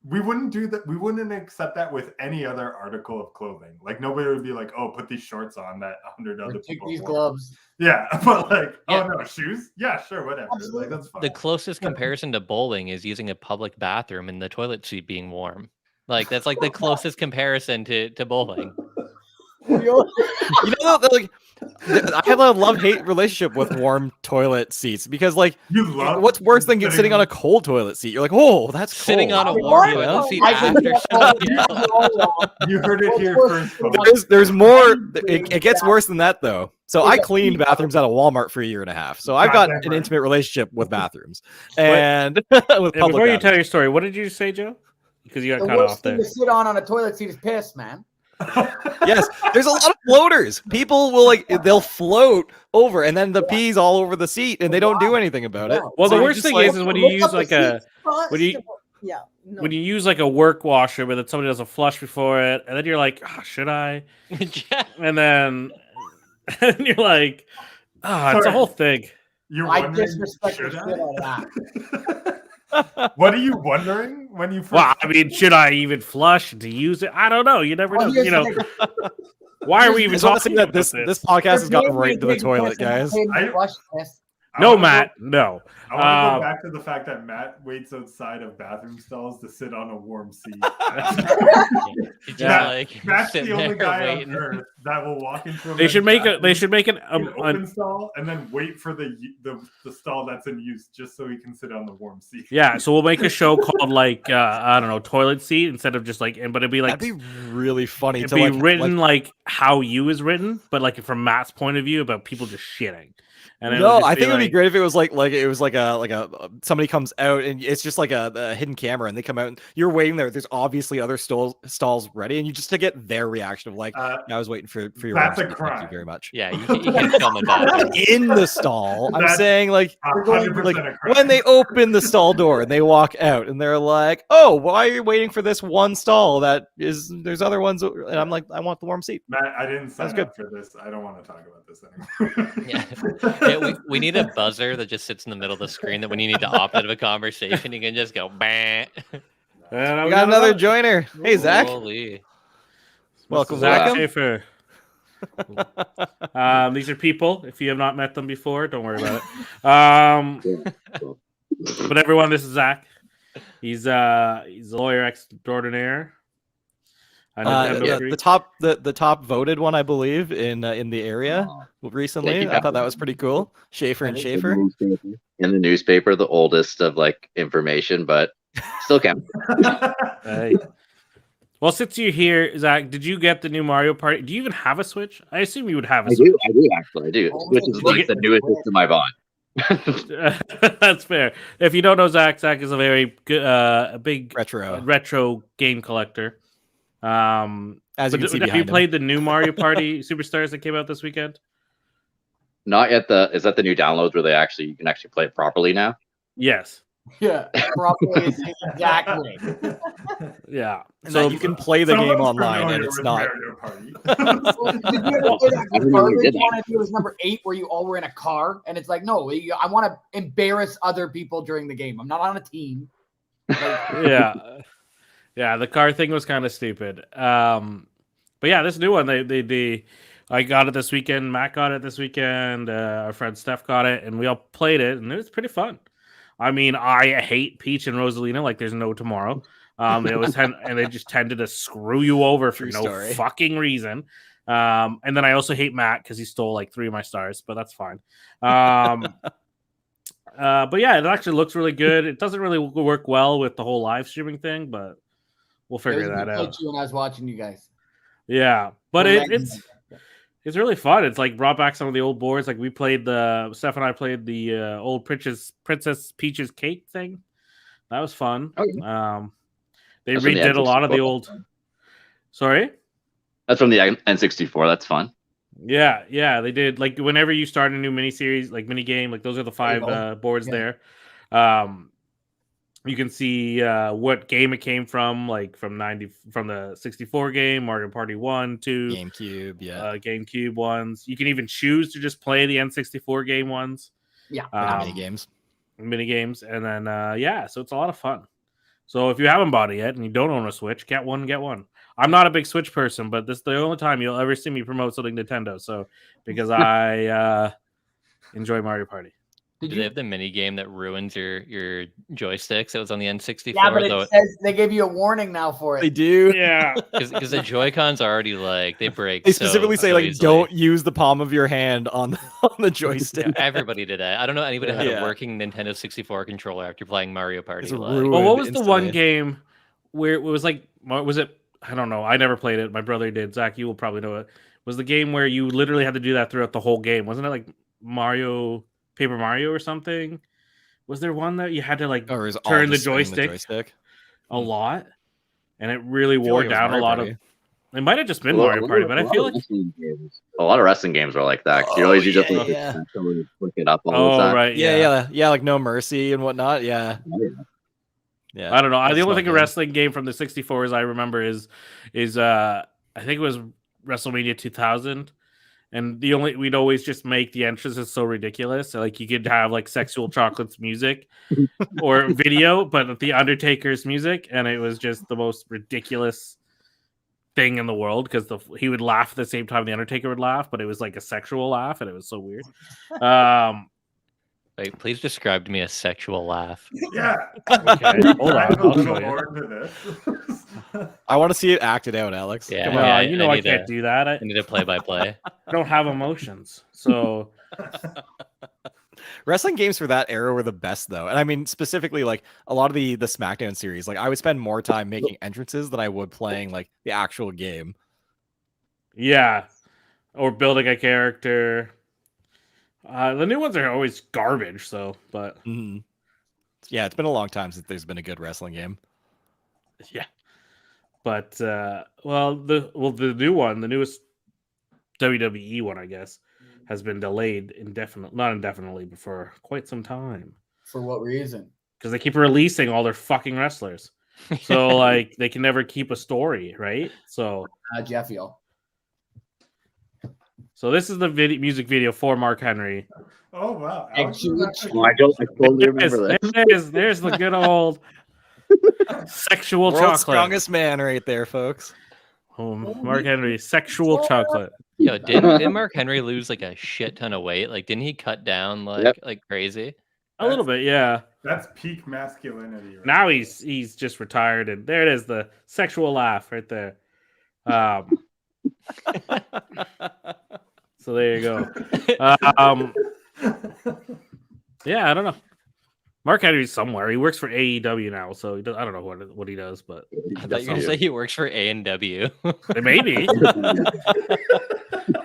We wouldn't do that. We wouldn't accept that with any other article of clothing. Nobody would be like, "Oh, put these shorts on that 100 other Take people." these have worn." gloves. Yeah, but Yeah. oh no, shoes? Yeah, sure, whatever. Absolutely. That's fine. The closest comparison to bowling is using a public bathroom and the toilet seat being warm. That's the closest comparison to bowling. You know, I have a love-hate relationship with warm toilet seats because, You love what's worse than sitting on a cold toilet seat? You're like, oh, that's cold. Sitting on a What? warm You know? toilet seat I think after that's something all- else. You heard it here first, folks. There's more. It gets worse than that, though. So I cleaned bathrooms at a Walmart for a year and a half. So I've got Goddamn an right. intimate relationship with bathrooms and with public Before you tell bathrooms. your story, what did you say, Joe? Because you got The cut off worst thing there. to sit on a toilet seat is piss, man. Yes, there's a lot of floaters. People will they'll float over, and then the pee's all over the seat, and they don't do anything about it. Well, So the you're worst just thing is when you use when you use a work washer, but then somebody does a flush before it, and then you're like, oh, should I? And then and you're like, it's a Sorry. whole thing. You're I wondering, disrespect the should shit out of that. What are you wondering when you first? Well, I mean, should I even flush to use it? I don't know. You never know. Well, here's You the know, thing. why are we I even just want to say talking that about this podcast has gotten right into the Big toilet, piss and guys. big flush piss. I No, wanna Matt. No. I want to go back to the fact that Matt waits outside of bathroom stalls to sit on a warm seat. He's just Matt's sitting the only there guy waiting. on earth that will walk into a They should make men's They should make an bathroom, open stall and then wait for the stall that's in use just so he can sit on the warm seat. yeah. So we'll make a show called I don't know, toilet seat instead of just but it'd be like That'd be really funny it'd to be written like how you is written, but from Matt's point of view about people just shitting. And No, I think it would be great if it was like it was like a somebody comes out and it's just like a hidden camera and they come out and you're waiting there. There's obviously other stalls ready, and you just to get their reaction of like, I was waiting for your that's warm a seat. Thank you crime. very much. Yeah, you can't film in that. In the stall, I'm That's saying like 100% like a crime. when they open the stall door and they walk out and they're like, "Oh, why are you waiting for this one stall? There's other ones." And I'm like, "I want the warm seat." Matt, I didn't sign That's good. up for this. I don't want to talk about this anymore. Yeah, we need a buzzer that just sits in the middle of the screen that when you need to opt out of a conversation, you can just go bang. We got another joiner. Hey, Zach. Holy. Welcome, Zach welcome. Schaefer. These are people. If you have not met them before, don't worry about it. But everyone, this is Zach. He's a lawyer extraordinaire. The top voted one, I believe, in the area recently. I thought that was pretty cool. Schaefer and Schaefer. In the newspaper, the oldest of like information, but still counts. Hey. Well, since you're here, Zach, did you get the new Mario Party? Do you even have a Switch? I assume you would have a Switch. I do actually. I do. Switch is like the newest system I bought. That's fair. If you don't know Zach is a very good, a big retro game collector. As you can see have you played the new Mario Party Superstars that came out this weekend? Not yet. Is that the new downloads where you can actually play it properly now? Yes. Yeah, properly. Exactly. Yeah. And so you can play the game online, and it's not. Did you ever play that garbage one? I think it was number 8, where you all were in a car, and it's like, no, I want to embarrass other people during the game. I'm not on a team. Yeah. The car thing was kind of stupid. But yeah, this new one, I got it this weekend. Matt got it this weekend. Our friend Steph got it, and we all played it, and it was pretty fun. I mean, I hate Peach and Rosalina like there's no tomorrow. They always and they just tended to screw you over for no fucking reason. And then I also hate Matt because he stole like 3 of my stars, but that's fine. But yeah, it actually looks really good. It doesn't really work well with the whole live streaming thing, but we'll figure that out. When I was watching you guys. Yeah, but it's really fun. It's like brought back some of the old boards. Like Steph and I played the old Princess Peach's Cake thing. That was fun. Okay. They redid a lot of the old. Sorry? That's from the N64. That's fun. Yeah, they did. Like whenever you start a new mini-series, like mini-game, like those are the 5 boards there. You can see what game it came from, like from the 64 game, Mario Party 1, 2, GameCube, GameCube ones. You can even choose to just play the N64 game ones. Yeah, mini games, and then so it's a lot of fun. So if you haven't bought it yet and you don't own a Switch, get one. I'm not a big Switch person, but this is the only time you'll ever see me promote something Nintendo. So because I enjoy Mario Party. Do they have the mini game that ruins your joysticks? It was on the N64. Yeah, but it says they gave you a warning now for it. They do. Yeah, because the Joy-Cons are already like they break. They specifically say like easily. Don't use the palm of your hand on the joystick. Yeah, everybody did that. I don't know anybody that had a working Nintendo 64 controller after playing Mario Party. Well, what was the one game where it was like? Was it? I don't know. I never played it. My brother did. Zach, you will probably know it. Was the game where you literally had to do that throughout the whole game? Wasn't it like Paper Mario or something? Was there one that you had to like turn the joystick a lot, and it really wore down a lot of? It might have just been Mario Party, but I feel like a lot of wrestling games are like that. You always just flick it up all the time. Right, yeah, like No Mercy and whatnot. Yeah. I don't know. The only thing a wrestling game from the 64s I remember is I think it was WrestleMania 2000. And we'd always just make the entrances so ridiculous. So, like you could have like Sexual Chocolate's music or video, but the Undertaker's music, and it was just the most ridiculous thing in the world because he would laugh at the same time the Undertaker would laugh, but it was like a sexual laugh, and it was so weird. Wait, please describe to me a sexual laugh. Yeah. Okay, hold on. I'll show you. I want to see it acted out, Alex. Yeah, come on. I can't do that. I need a play-by-play. I don't have emotions, so. Wrestling games for that era were the best, though, and I mean specifically like a lot of the SmackDown series. Like I would spend more time making entrances than I would playing like the actual game. Yeah, or building a character. The new ones are always garbage. So, but yeah, it's been a long time since there's been a good wrestling game. Yeah, but the new one, the newest WWE one, I guess, has been delayed not indefinitely, but for quite some time. For what reason? Because they keep releasing all their fucking wrestlers, so like they can never keep a story, right? So Jeffio. So this is the music video for Mark Henry. Oh wow! I totally remember that. There's the good old sexual World's chocolate. Strongest man, right there, folks. Mark Henry, sexual chocolate. Yo, didn't Mark Henry lose like a shit ton of weight? Like, didn't he cut down like crazy? A little bit, yeah. That's peak masculinity. Right now he's just retired, and there it is, the sexual laugh right there. So there you go. Yeah, I don't know. Mark Henry's somewhere. He works for AEW now, so I don't know what he does, but I thought you were gonna say he works for A&W. Maybe.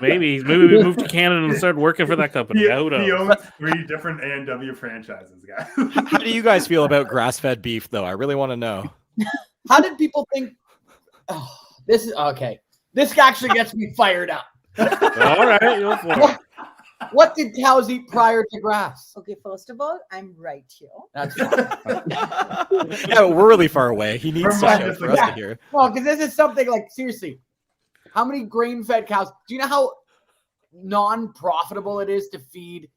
Maybe we moved to Canada and started working for that company. He owns 3 different A&W franchises, guys. How do you guys feel about grass-fed beef, though? I really want to know. How did people think? Oh, this is okay. This actually gets me fired up. All right, go for it. What did cows eat prior to grass? Okay, first of all, I'm right here. That's fine. Yeah, we're really far away. He needs to show for us to hear. Well, because this is something like, seriously, how many grain-fed cows? Do you know how non-profitable it is to feed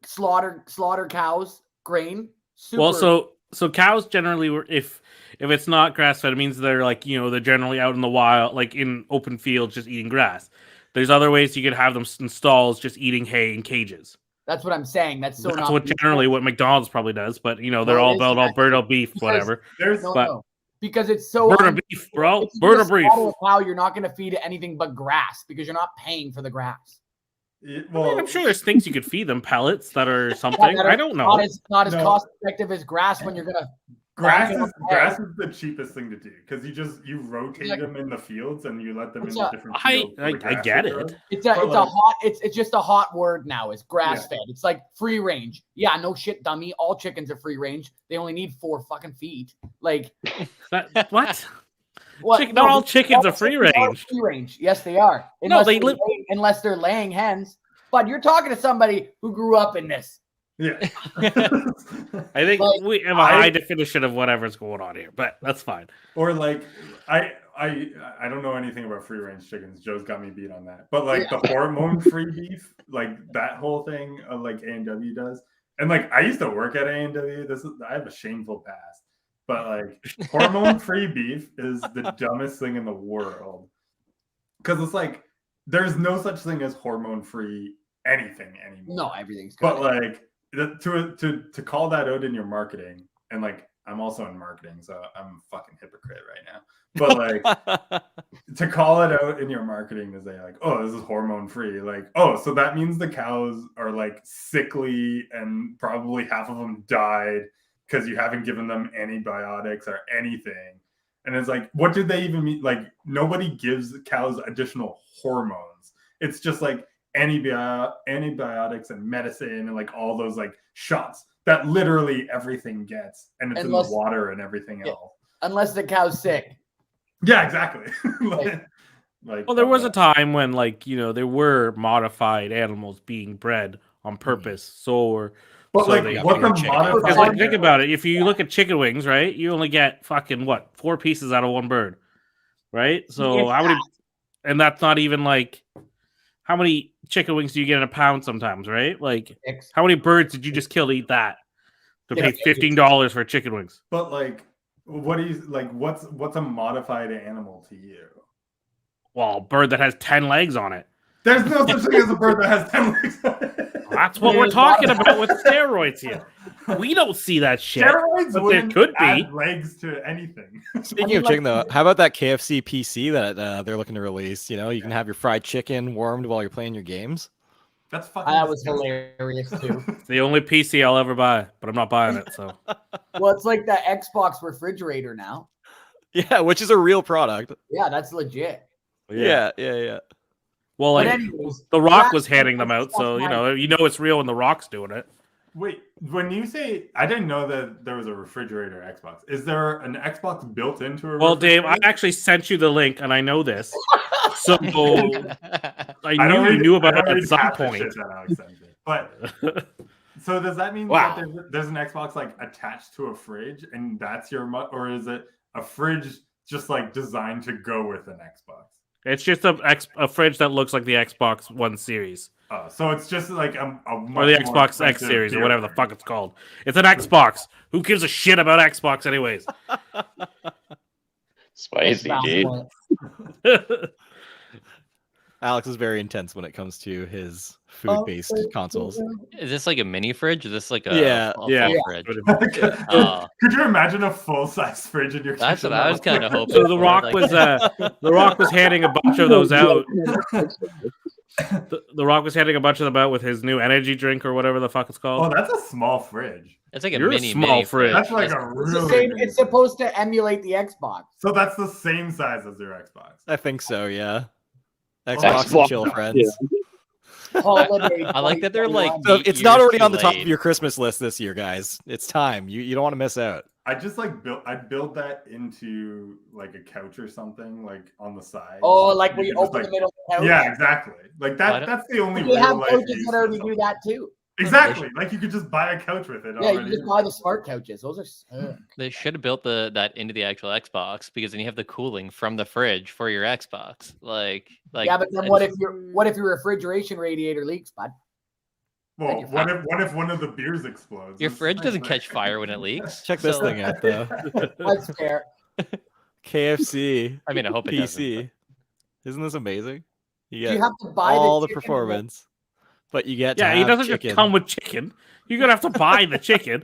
slaughter cows grain? Super. Well, so cows generally, if it's not grass-fed, it means they're like, they're generally out in the wild, like in open fields, just eating grass. There's other ways you could have them in stalls just eating hay in cages. That's what I'm saying. That's what McDonald's probably does, but they're all about Alberta beef, whatever. Because it's so Alberta beef, bro. Alberta beef. Cow, you're not going to feed it anything but grass because you're not paying for the grass. I'm sure there's things you could feed them, pellets that are something. I don't know. Not as cost effective as grass when you're gonna. Grass is the cheapest thing to do because you rotate them in the fields and you let them in the different fields. I get it. It's just a hot word now. It's grass fed. It's like free range. Yeah, no shit, dummy. All chickens are free range. They only need 4 fucking feet. Like what? What? Not all chickens are free range. Free range. Yes, they are. Unless they're laying hens. But you're talking to somebody who grew up in this. Yeah. I think we have a high definition of whatever's going on here, but that's fine. Or like I don't know anything about free range chickens. Joe's got me beat on that. But like the hormone free beef, like that whole thing like A&W does. And like I used to work at A&W. I have a shameful past. But like hormone free beef is the dumbest thing in the world. Because it's like there's no such thing as hormone free anything anymore. No, everything's good. But like to call that out in your marketing, and like I'm also in marketing, so I'm a fucking hypocrite right now. But like to call it out in your marketing to say like, oh, this is hormone free, like, oh, so that means the cows are like sickly and probably half of them died because you haven't given them antibiotics or anything. And it's like, what do they even mean? Like nobody gives cows additional hormones. It's just like antibiotics and medicine and like all those like shots that literally everything gets, and it's in the water and everything else. Unless the cow's sick. Yeah, exactly. Well, there was a time when there were modified animals being bred on purpose. Think about it. If you look at chicken wings, right, you only get fucking 4 pieces out of one bird, right? So how many? And that's not even like. How many chicken wings do you get in a pound sometimes, right? Like, how many birds did you just kill to eat that? To pay $15 for chicken wings. But like, what's a modified animal to you? Well, a bird that has 10 legs on it. There's no such thing as a bird that has 10 legs on it. That's what we're talking about with steroids here. We don't see that shit. Steroids but there could be legs to anything. Speaking of chicken, though, how about that KFC PC that they're looking to release? You can have your fried chicken warmed while you're playing your games. That's fucking. That was hilarious too. It's the only PC I'll ever buy, but I'm not buying it. So. Well, it's like the Xbox refrigerator now. Yeah, which is a real product. Yeah, that's legit. Yeah. Well, But like anyways, The Rock was that's handing them out, stuff so like- you know it's real when The Rock's doing it. Wait, when you say I didn't know that there was a refrigerator Xbox. Is there an Xbox built into a Well, Dave, refrigerator? I actually sent you the link, and I know this, so I don't knew you read- knew I about don't it at read some half the point. shit that Alex sent me. But so does that mean Wow. that there's an Xbox like attached to a fridge, and that's your or is it a fridge just like designed to go with an Xbox? It's just a fridge that looks like the Xbox One Series. So it's just like a Or the much more Xbox X expensive Series, or beer whatever the fridge. fuck it's called. It's an Xbox. Who gives a shit about Xbox anyways? Spicy, dude. Alex is very intense when it comes to his food-based consoles. Is this like a mini fridge? Is this like a Yeah, full yeah. fridge? Could you imagine a full-size fridge in your That's kitchen? what I was kind of hoping. So The for, Rock like- was handing a bunch of those out. The Rock was handing a bunch of them out with his new energy drink or whatever the fuck it's Oh, called. that's a small fridge. It's like a You're a mini small mini fridge. That's like Just- a It's the really same. big It's fridge. supposed to emulate the Xbox. So that's the same size as your Xbox. I think so, yeah. Xbox Xbox and chill One. friends. Holiday I like that they're like 2021. So 8 it's not years already too on the top late. of your Christmas list this year, guys. It's time. You don't want to miss out. I just like I'd build that into like a couch or something, like on the side. Oh, like You when you could just, open like- the middle of the couch. Yeah, exactly. Like Why that. don't- That's the only We have real life couches use that for already do something. that too. Exactly. Like you could just buy a couch with it Yeah, already. you just buy the smart couches. Those are sick. They should have built that into the actual Xbox because then you have the cooling from the fridge for your Xbox. Like Yeah, but then what if your refrigeration radiator leaks, bud? Well, you're what if one of the beers explodes? your It's fridge like- doesn't catch fire when it leaks? Check this So- thing out, though. That's fair. KFC I mean, I hope it doesn't. PC. Isn't this amazing? You Do get you have to buy all the chicken performance, but you get to Yeah, he have doesn't chicken. just come with chicken. You're gonna have to buy the chicken.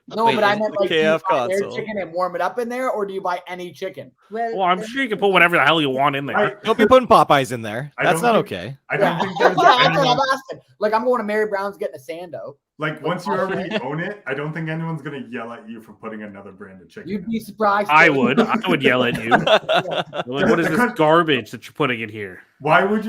No, Wait, but I is meant the like, do you KF buy their console. chicken and warm it up in there, or do you buy any chicken? Well, I'm sure you can put whatever the hell you want in there. I, Don't be putting Popeyes in there. I That's don't not think- okay. I don't Yeah. think there's That's what anyone, I'm asking. Like, I'm going to Mary Brown's getting a Sando. like once you already own it, I don't think anyone's gonna yell at you for putting another brand of chicken. You'd in. be surprised. I too. would yell at you. Like, what is this garbage that you're putting in here? Why would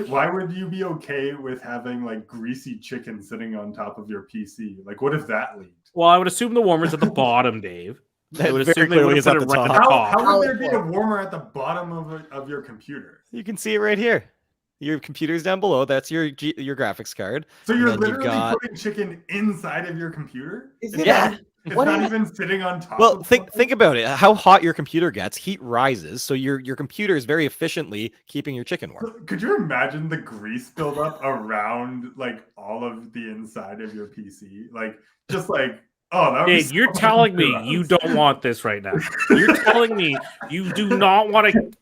you be okay with having like greasy chicken sitting on top of your PC? Like, what if that leaked? Well, I would assume the warmer's at the bottom, Dave. I would Very assume they clearly would is put at it the right at the top. top. How would there be a warmer at the bottom of your computer? You can see it right here. Your computer's down below. That's your graphics card. So you're And then you've literally got- putting chicken inside of your computer? Is it Yeah. It's What not is- even sitting on top. Well, of think something? about it. How hot your computer gets, heat rises. So your computer is very efficiently keeping your chicken warm. Could you imagine the grease buildup around like all of the inside of your PC? Like just like that would be Dave, so you're telling me gross. you don't want this right now. You're telling me you do not want to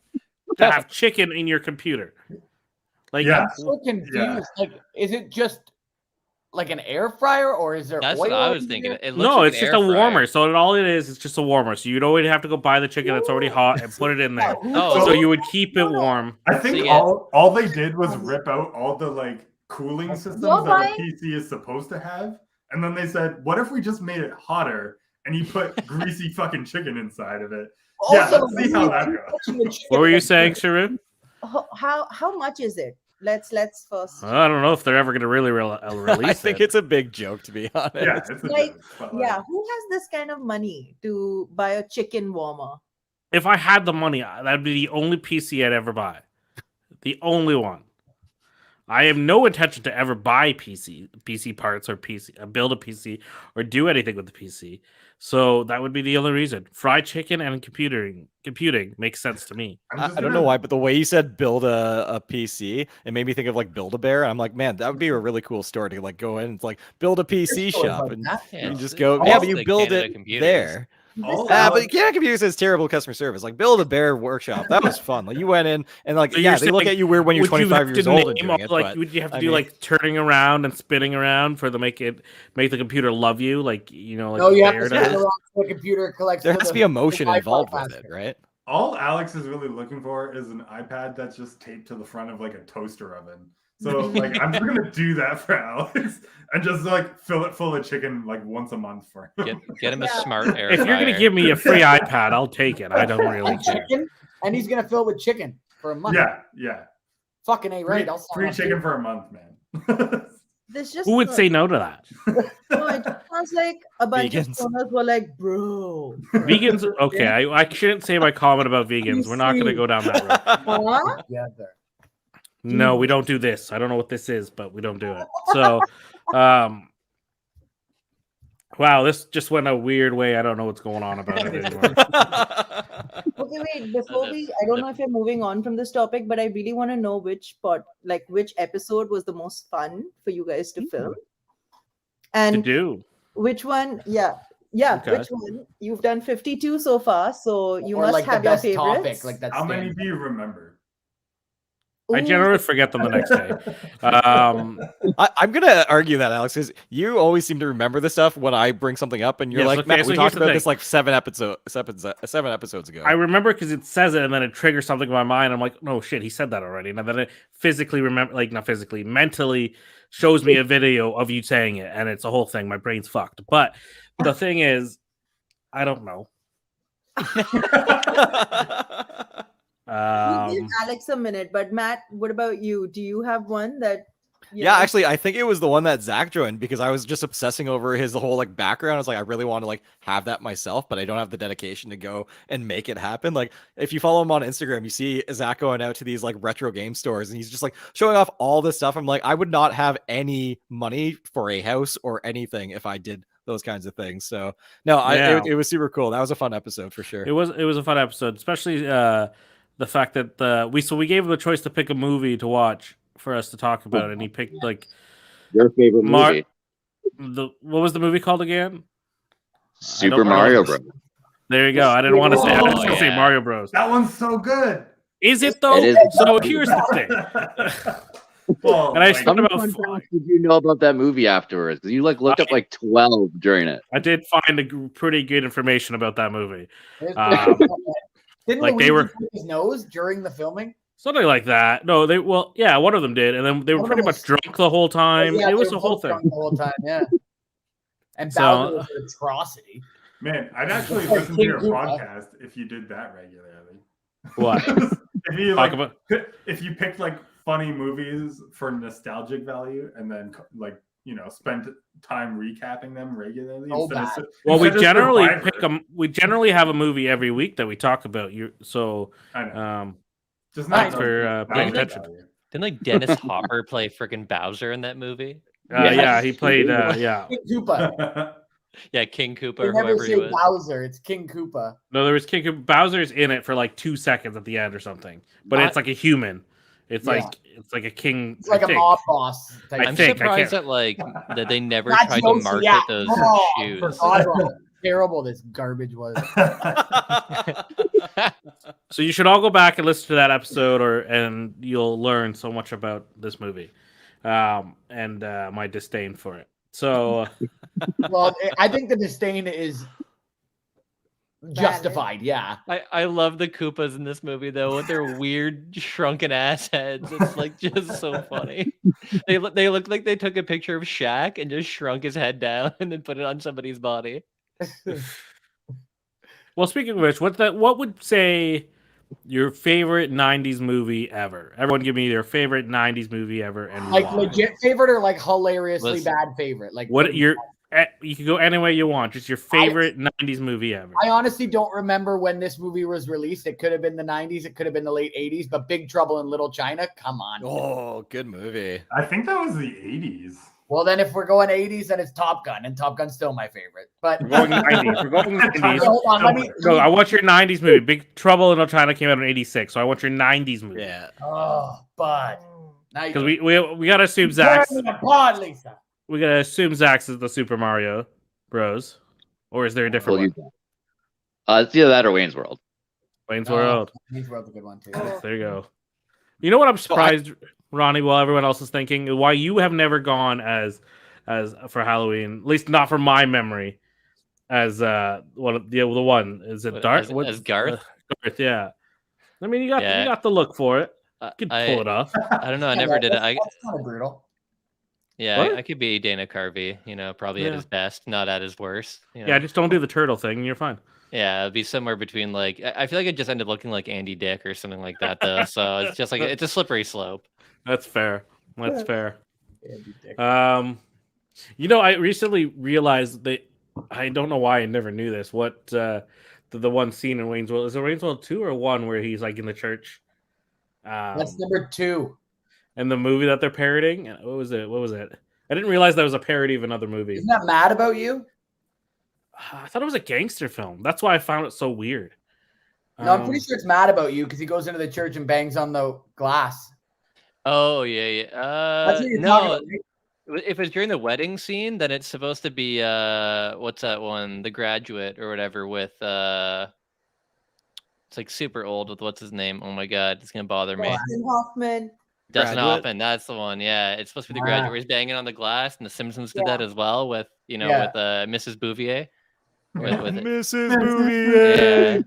have chicken in your computer. Like, Yeah. I'm so confused. Yeah. Like, is it just like an air fryer, or is there That's oil what I in was thinking. here? It looks no, like it's an just air a warmer. fryer. So all it is just a warmer. So you'd always have to go buy the chicken that's already hot and put it in there. Oh, So you would keep it warm. I think So, yeah. all they did was rip out all the like cooling systems You're that buying- a PC is supposed to have, and then they said, "What if we just made it hotter and you put greasy fucking chicken inside of it?" Yeah, Also, let's see how that goes. What were you saying, Sharu? How much is it? Let's first. I don't know if they're ever going to really release I think it. it's a big joke, to be honest. Yeah, it's a Like, joke, but, Yeah, who has this kind of money to buy a chicken warmer? If I had the money, that'd be the only PC I'd ever buy. The only one. I have no intention to ever buy PC parts or build a PC or do anything with the PC. So that would be the only reason. Fried chicken and computing makes sense to me. I'm I just don't gonna- know why, but the way you said build a PC, it made me think of like Build-A-Bear. I'm like, man, that would be a really cool store to like go in and like build a PC Stores shop like and that. Yeah, you can it's- just go. it's Yeah, but you the build Canada it Computers. there. all But Alex- Canada Computers has terrible customer service. Like Build-A-Bear Workshop, that was fun. Like you went in and like So yeah, you're they look saying, at you weird when you're Would you 25 have years to old and name doing all, it. like, but would you have to I do mean- like turning around and spinning around for make the computer love you? Like like No, the you have bear to sit does? around so the computer collects. there for has to the- be emotion the Wi-Fi involved with it, password. right? all Alex is really looking for is an iPad that's just taped to the front of like a toaster oven. So like I'm just gonna do that for Alex and just like fill it full of chicken like once a month for him. Get him a Yeah. smart air If you're fryer. gonna give me a free iPad, I'll take it. I don't really And care. chicken, and he's gonna fill it with chicken for a month. Yeah. Fucking A, right? I'll sign Free up chicken too. for a month, man. This just Who would say no to that? No, it just sounds like a bunch Vegans. of stoners were like, bro. Vegans, okay. I shouldn't say my comment about vegans. We're not going to go down that road. Huh? Together. No, we don't do this. I don't know what this is, but we don't do it. So, wow, this just went a weird way. I don't know what's going on about it anymore. Okay, wait. Before I don't know if you're moving on from this topic, but I really want to know which episode was the most fun for you guys to film, To and do. which one? Yeah, Okay. which one? You've done 52 so far, so you Or must like the have your best favorites. topic, like that's How many do you remember? I Ooh, generally forget them the next day. I'm gonna argue that, Alex, because you always seem to remember this stuff when I bring something up, and you're Yes, like, okay, Matt, so we here's talked the about thing. this like 7 episodes ago. I remember because it says it, and then it triggers something in my mind. I'm like, no shit, he said that already. And then it physically remember, like not physically, mentally shows me a video of you saying it, and it's a whole thing. My brain's fucked. But the thing is, I don't know. we give Alex a minute, but Matt, what about you? Do you have one that? Yeah, actually, I think it was the one that Zach joined because I was just obsessing over his whole like background. I was like, I really want to like have that myself, but I don't have the dedication to go and make it happen. Like, if you follow him on Instagram, you see Zach going out to these like retro game stores, and he's just like showing off all this stuff. I'm like, I would not have any money for a house or anything if I did those kinds of things. So no, it was super cool. That was a fun episode for sure. It was a fun episode, especially the fact that we gave him the choice to pick a movie to watch for us to talk about, and he picked like your favorite movie. What was the movie called again? Super Mario Bros. There you go. I didn't want to say. I was going to say Mario Bros. That one's so good. Is it though? It is. So here's the thing. Well, And I like, spent How about. much did you know about that movie afterwards? You like looked up like 12 during it. I did find pretty good information about that movie. Didn't like Luigi they were break his nose during the filming? something like that. No, one of them did, and then they were One of pretty them much was- drunk the whole time. Yeah, It was they a were whole both thing. drunk the whole time, yeah. And So- Bowser was an atrocity. man, I'd actually Like listen to your King Koopa. podcast if you did that regularly. What? if you Talk like, about if you picked like funny movies for nostalgic value and then like spend time recapping them regularly. So instead of bad. su- well, we instead of generally Survivor. pick them. We generally have a movie every week that we talk about. So I know. Just thanks not for paying nostalgic attention. value. Didn't like Dennis Hopper play freaking Bowser in that movie? Yeah, he played. Yeah, King Koopa. Yeah, King They Cooper, never whoever he say was. Bowser. It's King Koopa. no, there was King Koopa. Bowser's in it for like 2 seconds at the end or something, but it's like a human. It's Yeah. like a king. It's like I a think. mob boss. Type I I'm think, I surprised can't- that they never That's tried to Yoshi, market yeah. those Oh, shoes. forgot about how terrible this garbage was. So you should all go back and listen to that episode, and you'll learn so much about this movie, and my disdain for it. So Well, I think the disdain is justified. Yeah. I love the Koopas in this movie though, with their weird shrunken ass heads. It's like just so funny. They look like they took a picture of Shaq and just shrunk his head down and then put it on somebody's body. well, speaking of which, what would say your favorite '90s movie ever? Everyone, give me their favorite '90s movie ever, and Like why. legit favorite or like hilariously Listen. bad favorite? Like What you can go any way you want. Just your favorite '90s movie ever. I honestly don't remember when this movie was released. It could have been the 90s. It could have been the late 80s. But Big Trouble in Little China, come on. Oh, good movie. I think that was the 80s. Well, then if we're going 80s, then it's Top Gun, and Top Gun's still my favorite. But We're going '90s. We're going '90s. hold on, let me. So I want your '90s movie. Big Trouble in Little China came out in '86, so I want your '90s movie. Yeah. Oh, but now Because we gotta assume Zach's. pod, Lisa. We gotta assume Zach's is the Super Mario Bros. Or is there a different one? It's either that or Wayne's World. Wayne's World. Wayne's World's a good one too. There you go. You know what I'm surprised, Ronnie, while everyone else is thinking, why you have never gone as for Halloween, at least not from my memory, as the one. Is it Darth? As Garth? Garth, yeah. I mean, you got Yeah. you got the look for it. You could pull it off. I don't know. I never did it. That's kind of brutal. What? I could be Dana Carvey. Probably at Yeah. his best, not at his worst. Yeah, just don't do the turtle thing, and you're fine. Yeah, it'd be somewhere between like I feel like it just ended looking like Andy Dick or something like that though. So it's just like it's a slippery slope. That's fair. That's fair. I recently realized that I don't know why I never knew this. What the one scene in Wayne's World is it Wayne's World 2 or 1 where he's like in the church? That's number 2. And the movie that they're parodying. What was it? I didn't realize that was a parody of another movie. Isn't that Mad About You? I thought it was a gangster film. That's why I found it so weird. No, I'm pretty sure it's Mad About You because he goes into the church and bangs on the glass. Oh yeah. That's what you're No, talking about, right? if it's during the wedding scene, then it's supposed to be what's that one? The Graduate or whatever with it's like super old with what's his name? Oh my god, it's gonna bother me. Dustin Hoffman. Dustin Graduate? Hoffman, that's the one. Yeah, it's supposed to be The Graduate where he's banging on the glass, and The Simpsons did that as well with with Mrs. Bouvier. With it. Mrs. Bouvier.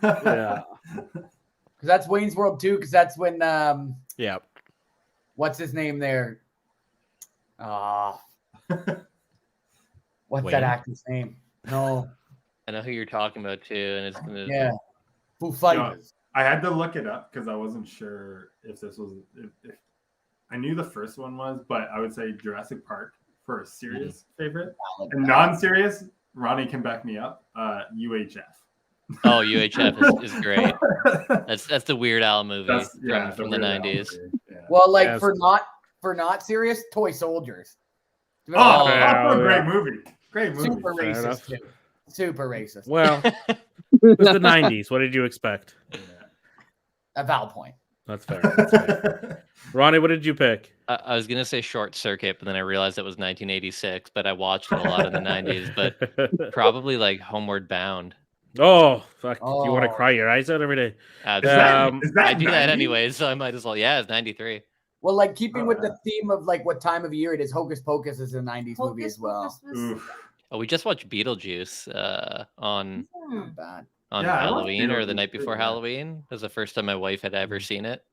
Yeah. Because that's Wayne's World 2. Because that's when Yeah. what's his name there? What's Wayne? that actor's name? No. I know who you're talking about too, and it's gonna Foo Fighters. I had to look it up because I wasn't sure if this was. If I knew the first one was, but I would say Jurassic Park for a serious favorite. And non-serious, Ronnie can back me up. UHF. Oh, UHF is great. That's the Weird Al movie from the Weird Al 90s. movie, yeah. Well, like for not serious, Toy Soldiers. Oh, great movie. Great movie. Super racist too. Super racist. Well, it was the 90s. What did you expect? A valid point. That's fair. Ronnie, what did you pick? I was gonna say Short Circuit, but then I realized it was 1986. But I watched it a lot in the 90s. But probably like Homeward Bound. Oh, fuck! You want to cry your eyes out every day? I do that anyways, so I might as well. Yeah, it's 93. Well, like keeping with the theme of like what time of year it is, Hocus Pocus is a 90s movie as well. Oh, we just watched Beetlejuice on bad. on Halloween or the night before Halloween. It was the first time my wife had ever seen it.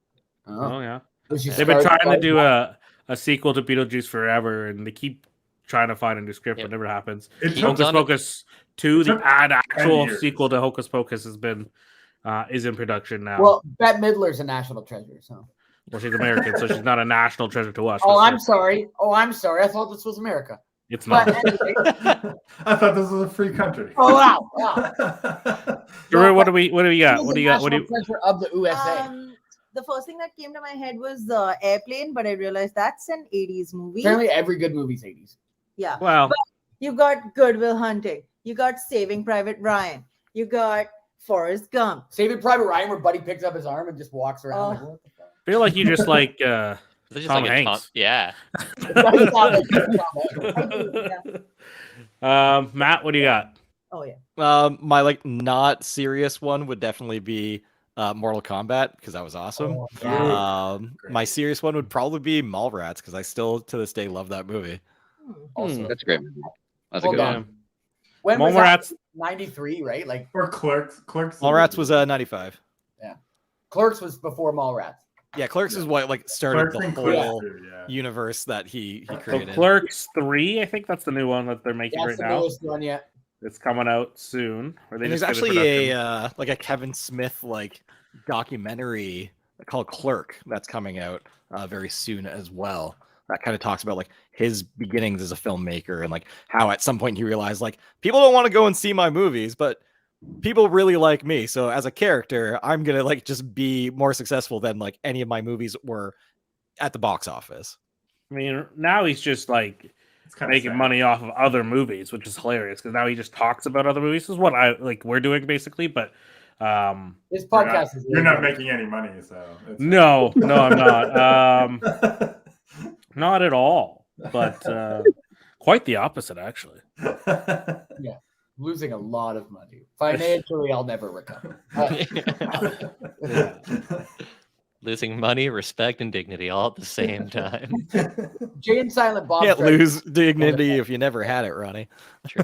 Oh yeah. They've been trying to do a sequel to Beetlejuice forever, and they keep trying to find a new script, but it never happens. Hocus Pocus 2, the actual sequel to Hocus Pocus, has been is in production now. Well, Bette Midler's a national treasure, so. Well, she's American, so she's not a national treasure to us. Oh, I'm sorry. I thought this was America. It's not. Anyway. I thought this was a free country. Oh wow! Drew, what do we got? What do you got? Treasure of the USA. The first thing that came to my head was Airplane, but I realized that's an 80s movie. Apparently, every good movie's 80s. Yeah. Well, but you got Good Will Hunting. You got Saving Private Ryan. You got Forrest Gump. Saving Private Ryan, where Buddy picks up his arm and just walks around. Like, what the fuck? I feel like you just like Tom Hanks. Yeah. Matt, what do you got? Oh yeah. My like not serious one would definitely be Mortal Kombat because that was awesome. Oh, yeah. My serious one would probably be Mallrats because I still to this day love that movie. That's a great movie. That's a good one. When was that? 93, right? Like or Clerks. Mallrats was 95. Yeah. Clerks was before Mallrats. Yeah, Clerks is what like started Clerks the whole universe that he created. So Clerks 3, I think the new one that they're making right now. That's the newest one yet. It's coming out soon. And there's actually a like a Kevin Smith like documentary called Clerk that's coming out very soon as well. That kind of talks about like his beginnings as a filmmaker and like how at some point he realized like people don't want to go and see my movies, but people really like me. So as a character, I'm gonna like just be more successful than like any of my movies were at the box office. I mean, now he's just like making money off of other movies, which is hilarious because now he just talks about other movies. This is what we're doing basically, but this podcast you're not making any money, so no, I'm not. Not at all, but quite the opposite, actually. Yeah, losing a lot of money. Financially, I'll never recover. Losing money, respect, and dignity all at the same time. Jay and Silent Bob. Can't lose dignity if you never had it, Ronnie. True.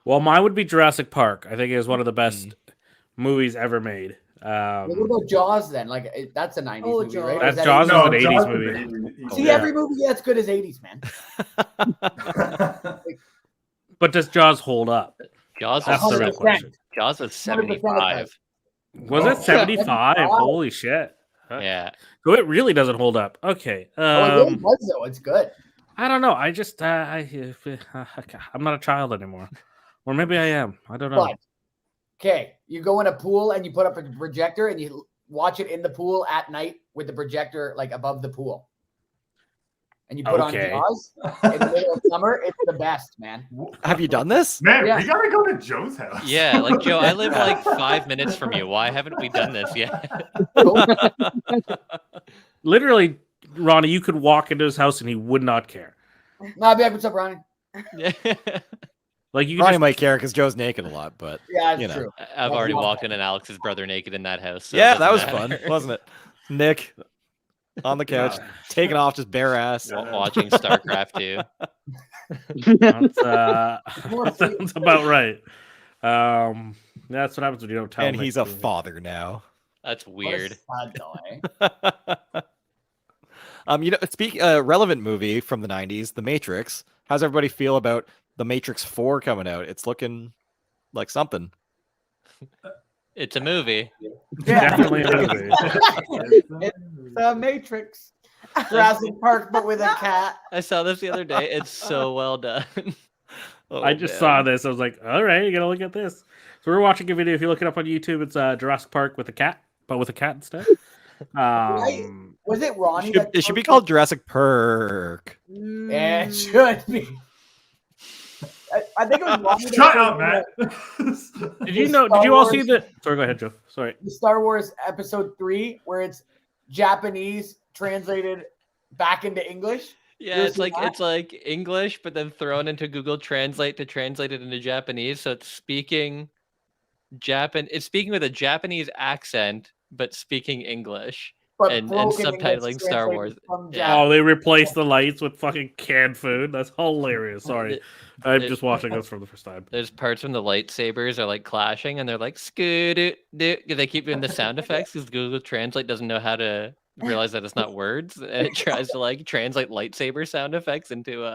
Well, mine would be Jurassic Park. I think it is one of the best movies ever made. What about Jaws then? Like that's a 90s movie, right? That's Jaws is an 80s movie. See, every movie that's good is 80s, man. But does Jaws hold up? Jaws That's the real 100%. question. Jaws was 100% it 75. does. Was it 75? 75? Holy shit. Yeah. So it really doesn't hold up. Okay. Oh, it really does, though. It's good. I don't know. I just I'm not a child anymore. Or maybe I am. I don't know. But, okay, you go in a pool and you put up a projector and you watch it in the pool at night with the projector like above the pool. And you put on Jaws in the middle of summer. It's the best, man. Have you done this? Man, Yeah. we gotta go to Joe's house. Yeah, like Joe, I live like 5 minutes from you. Why haven't we done this yet? Literally, Ronnie, you could walk into his house and he would not care. Nah, be like, what's up, Ronnie? Like you Ronnie just, might care because Joe's naked a lot, but Yeah, it's you know. true. I've already That's walked in and Alex's brother naked in that house. So it Yeah, doesn't that was matter. fun, wasn't it? Nick on the couch, taking off just bare ass. Watching StarCraft 2. that sounds about right. That's what happens when you don't tell And Nick he's a to- father now. That's What a weird. sad guy. You know, relevant movie from the 90s, The Matrix. How's everybody feel about The Matrix 4 coming out? It's looking like something. It's a movie. Definitely a movie. It's the Matrix. Jurassic Park, but with a cat. I saw this the other day. It's so well done. Oh, I just man. saw this. I was like, all right, you gotta look at this. So we're watching a video. If you look it up on YouTube, it's Jurassic Park with a cat, but with a cat instead. Was it Ronnie? It should be called Jurassic Park. Yeah, it should be. I think it was Ronnie. Shut up, Matt. Did you all see the? Sorry, go ahead, Joe. Sorry. The Star Wars Episode 3, where it's Japanese translated back into English. Yeah, it's like English, but then thrown into Google Translate to translate it into Japanese. So it's speaking It's speaking with a Japanese accent, but speaking English. But And broken subtitling English Star translated Wars. from Yeah. Oh, they replaced the lights with fucking canned food. That's hilarious. Sorry, I'm just watching this for the first time. There's parts when the lightsabers are like clashing, and they're like skoo. They keep doing the sound effects because Google Translate doesn't know how to realize that it's not words, and it tries to like translate lightsaber sound effects into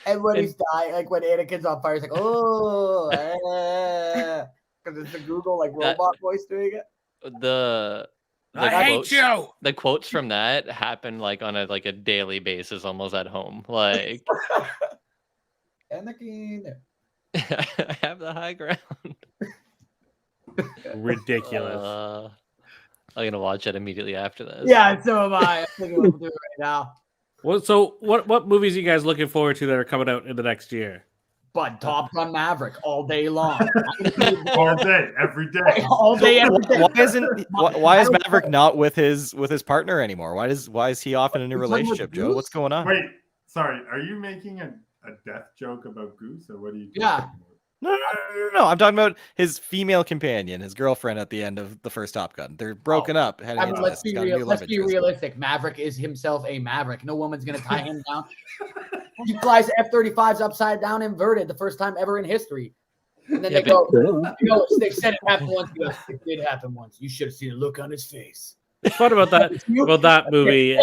And when he's dying, like when Anakin's on fire, it's like, oh, because it's a Google like robot voice doing it. the I hate you. The quotes from that happen like on a daily basis, almost at home. Like, Anakin. I have the high ground. Ridiculous. I'm gonna watch it immediately after this. Yeah, so am I. I'm thinking what I'm doing right now. Well, so what movies are you guys looking forward to that are coming out in the next year? But Top Gun Maverick all day long. All day, every day. All day, every day. Why is Maverick not with his partner anymore? Why is he off in a new You're talking relationship, about Joe? Goose? What's going on? Wait, sorry. Are you making a death joke about Goose, or what are you? Yeah. No. I'm talking about his female companion, his girlfriend at the end of the first Top Gun. They're broken up. Heading I mean, into let's this. be He's got a new real. love Let's be interest. realistic. Maverick is himself a maverick. No woman's gonna tie him down. He flies F-35s upside down, inverted, the first time ever in history. And then they they said it happened once. He goes, it did happen once. You should have seen the look on his face. What's fun about that? Well, that movie,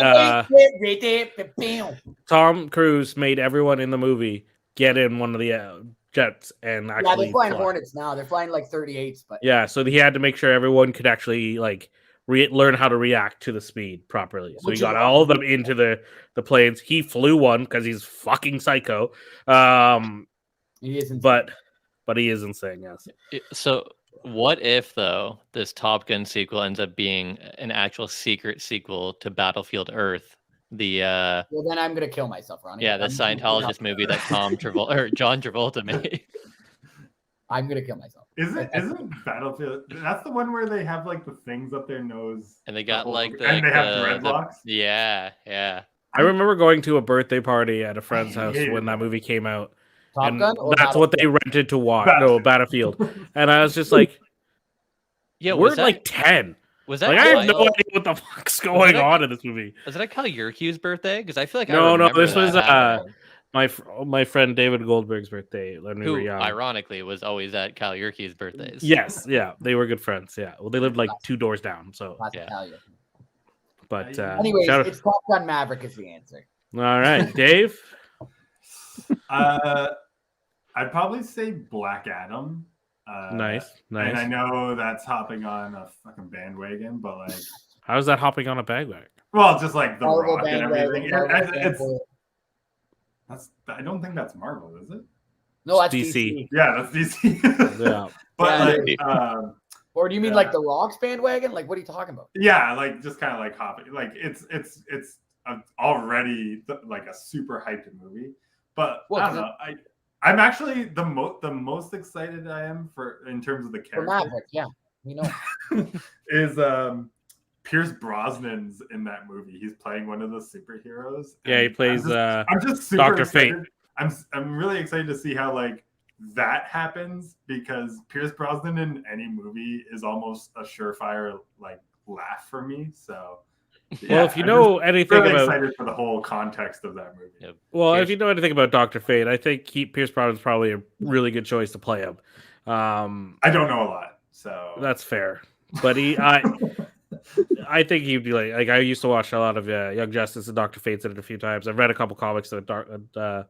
Tom Cruise made everyone in the movie get in one of the jets and actually. Yeah, they're flying fly. Hornets now. They're flying like 38s, but Yeah, so he had to make sure everyone could actually like learn how to react to the speed properly. So Which he is got all of them into the planes. He flew one because he's fucking psycho. he isn't. But he is insane. Yes. So what if though this Top Gun sequel ends up being an actual secret sequel to Battlefield Earth? The Well, then I'm gonna kill myself, Ronnie. the I'm Scientologist movie that John Travolta made. I'm gonna kill myself. Isn't Battlefield? That's the one where they have like the things up their nose, And they got like and they have dreadlocks. Yeah. I remember going to a birthday party at a friend's house hated when that movie came out. Top And Gun. Or that's what they rented to watch. No, Battlefield. And I was just like, Yeah, we're like 10. Was that Like, I have no Kyle- idea what the fuck's going on in this movie. Was it Kyle Yurkiew's birthday? Because I feel like No, I remember this was that happening. my friend David Goldberg's birthday when we were Who young. ironically was always at Kyle Yurkiew's birthdays. Yes, yeah, they were good friends. Yeah, well, they lived like 2 doors down. So, Classic Yeah. Italian. but Anyways, shout out- it's Top Gun Maverick is the answer. all right, Dave. I'd probably say Black Adam. Nice. And I know that's hopping on a fucking bandwagon, but like, how is that hopping on a bandwagon? Well, just like the Marvel Rock and bandwagon, everything. I don't think that's Marvel, is it? No, that's DC. DC. Yeah, that's DC. Yeah. But Yeah. Or do you mean like the Rock's bandwagon? Like, what are you talking about? Yeah, like just kind of like hopping. Like it's already like a super hyped movie. But I don't know. I'm actually the most excited I am for in terms of the character. For Maverick, yeah, you know, is Pierce Brosnan's in that movie. He's playing one of the superheroes. Yeah, he plays I'm just super Dr. excited. Fate. I'm really excited to see how like that happens because Pierce Brosnan in any movie is almost a surefire like laugh for me. So yeah, well, if you know anything really about, excited for the whole context of that movie. Yep. well, if you know anything about Dr. Fate, I think Pierce Brosnan's probably a really good choice to play him. I don't know a lot, so that's fair. But I think he'd be like I used to watch a lot of Young Justice and Dr. Fate's in it a few times. I've read a couple comics that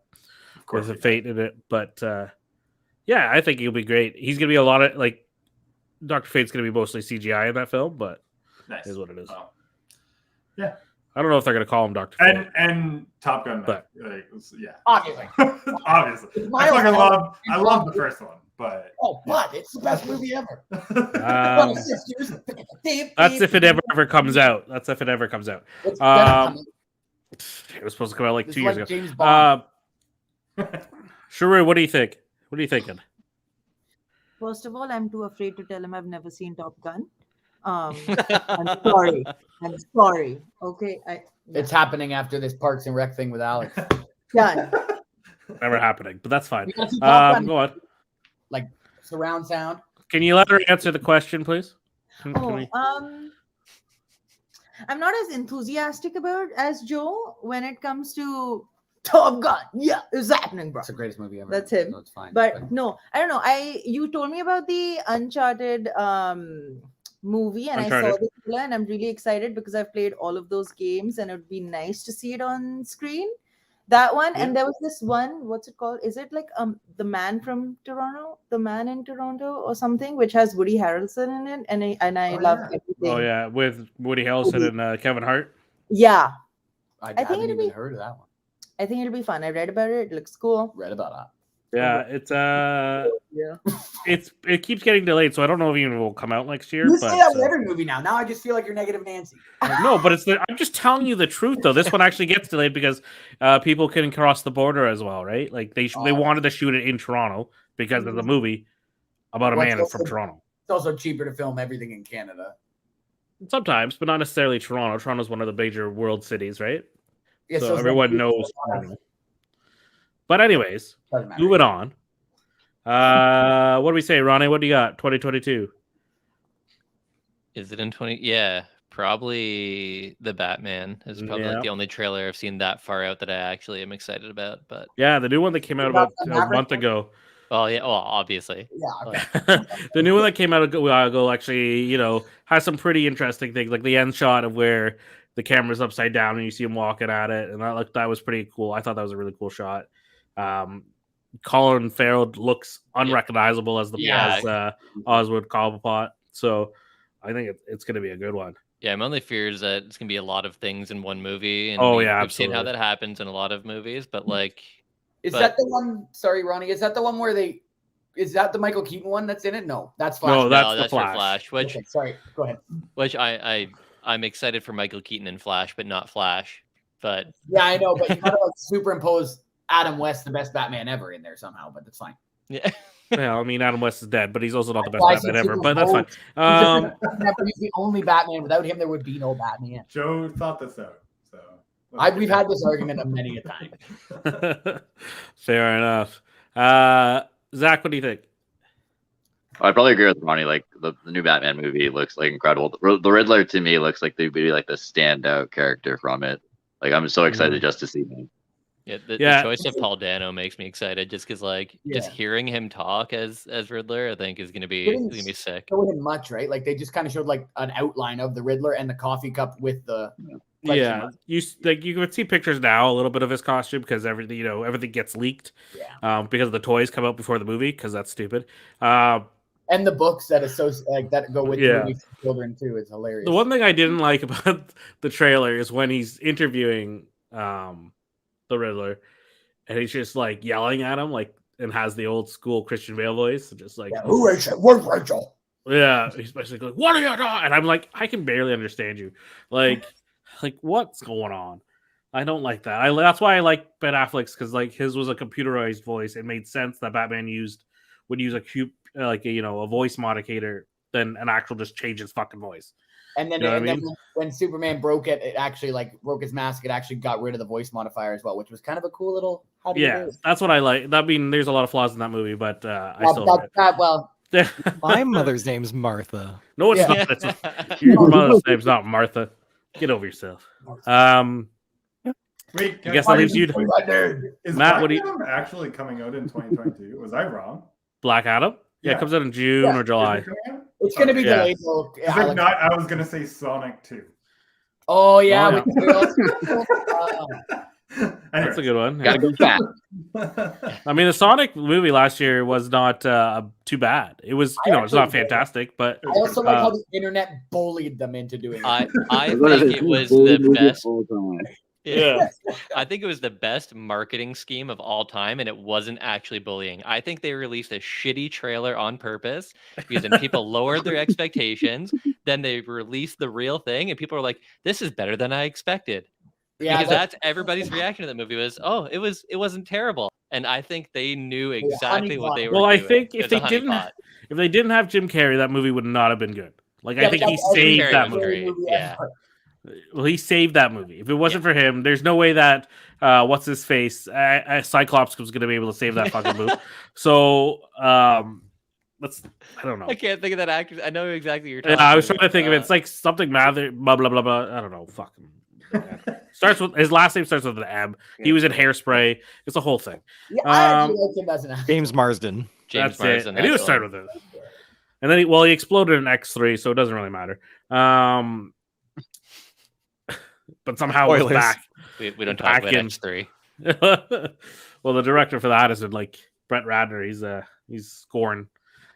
with the Fate in it, but yeah, I think he'll be great. He's gonna be a lot of like Dr. Fate's gonna be mostly CGI in that film, but nice. Is what it is. Oh. Yeah, I don't know if they're gonna call him Dr. Fate. And Top Gun, but yeah, obviously. I love the first one, but but it's the best movie ever. That's if it ever comes out. That's if it ever comes out. It was supposed to come out like 2 years ago. James Bond. Shuru, what do you think? What are you thinking? First of all, I'm too afraid to tell him I've never seen Top Gun. I'm sorry. Okay, it's happening after this Parks and Rec thing with Alex. Done. Never happening, but that's fine. Go on. Like surround sound. Can you let her answer the question, please? I'm not as enthusiastic about as Joe when it comes to Top Gun. Yeah, it's happening, bro. It's the greatest movie ever. That's him. So it's fine. But no, I don't know. You told me about the Uncharted movie, and Uncharted. I saw the trailer, and I'm really excited because I've played all of those games, and it would be nice to see it on screen. That one, and there was this one. What's it called? Is it like The Man in Toronto, or something, which has Woody Harrelson in it, and I love everything. Oh yeah, with Woody Harrelson and Kevin Hart. Yeah, I think it'll be heard of that one. I think it'll be fun. I read about it. It looks cool. Read about that. Yeah, it keeps getting delayed, so I don't know if even it will come out next year. You say that with every movie now. Now I just feel like you're negative Nancy. No, but I'm just telling you the truth though. This one actually gets delayed because people can cross the border as well, right? Like they wanted to shoot it in Toronto because of the movie about a man from Toronto. It's also cheaper to film everything in Canada. Sometimes, but not necessarily Toronto. Toronto's one of the major world cities, right? Yeah, so everyone knows Toronto. But anyways, moving on. What do we say, Ronnie? What do you got? 2022. Is it in 20? Yeah, probably the Batman is probably like the only trailer I've seen that far out that I actually am excited about. But yeah, the new one that came out about a month ago. Oh yeah, well obviously. Yeah. Okay. The new one that came out ago actually, has some pretty interesting things, like the end shot of where the camera's upside down and you see him walking at it, and that was pretty cool. I thought that was a really cool shot. Colin Farrell looks unrecognizable as Oswald Cobblepot, so I think it's going to be a good one. Yeah, my only fear is that it's going to be a lot of things in one movie, and we've seen how that happens in a lot of movies. But that the one? Sorry, Ronnie, is that the one where is that the Michael Keaton one that's in it? No, that's Flash. No, that's the Flash. Which sorry, go ahead. Which I'm excited for Michael Keaton in Flash, but not Flash. But yeah, I know, but you gotta superimpose Adam West, the best Batman ever, in there somehow, but that's fine. Yeah. Yeah, I mean, Adam West is dead, but he's also not the best Batman ever, but that's fine. He's the only Batman. Without him, there would be no Batman. Joe thought this out. So we've had this argument many a time. Fair enough. Zach, what do you think? I probably agree with Ronnie. Like the new Batman movie looks like incredible. The Riddler to me looks like they'd be like the standout character from it. Like I'm so excited just to see him. Yeah, the choice of Paul Dano makes me excited just because, like, just hearing him talk as Riddler, I think is gonna be sick. Show him much, right? Like they just kind of showed like an outline of the Riddler and the coffee cup with the. Yeah, you could see pictures now a little bit of his costume because everything gets leaked. Yeah. Because the toys come out before the movie because that's stupid. And the books that that go with the movie for children too is hilarious. The one thing I didn't like about the trailer is when he's interviewing the Riddler, and he's just like yelling at him, like, and has the old school Christian Bale voice, and just like, who Rachel? Where's Rachel? Yeah, he's basically like, what are you doing? And I'm like, I can barely understand you, like what's going on? I don't like that. That's why I like Ben Affleck's, because like his was a computerized voice. It made sense that Batman would use a voice modifier than an actual just change his fucking voice. And then, when Superman broke it actually like broke his mask. It actually got rid of the voice modifier as well, which was kind of a cool little. That's what I like. I mean, there's a lot of flaws in that movie, but I still like it. My mother's name's Martha. No, it's not. Your mother's name's not Martha. Get over yourself. Wait, I guess that leaves you. Is Matt, Black Adam actually coming out in 2022? Was I wrong? Black Adam? Yeah, it comes out in June or July. It's going to be delayed. I was going to say Sonic 2. Oh, yeah. That's a good one. Gotta go fat. I mean, the Sonic movie last year was not too bad. It was, it's not fantastic, but I also like how the internet bullied them into doing it. I think it was the best. Yeah. I think it was the best marketing scheme of all time, and it wasn't actually bullying. I think they released a shitty trailer on purpose because then people lowered their expectations. Then they released the real thing, and people are like, "This is better than I expected." Yeah, because that's everybody's reaction to the movie was, "Oh, it wasn't terrible." And I think they knew exactly what they were doing. Well, I think if they didn't have Jim Carrey, that movie would not have been good. Like, I think he saved that movie. Yeah. Well, he saved that movie. If it wasn't for him, there's no way that what's his face Cyclops was going to be able to save that fucking movie. So I don't know. I can't think of that actor. I know exactly what you're talking. I was trying to think of it. It's like something Mather, blah blah blah blah. I don't know. Fucking starts with his last name starts with an M. He was in Hairspray. It's a whole thing. Yeah, I actually like him as an actor. James Marsden. That's it. And he was started with it. And then he exploded in X3, so it doesn't really matter. But somehow it was back. We don't talk about X3. Well, the director for that is like Brett Ratner. He's scorned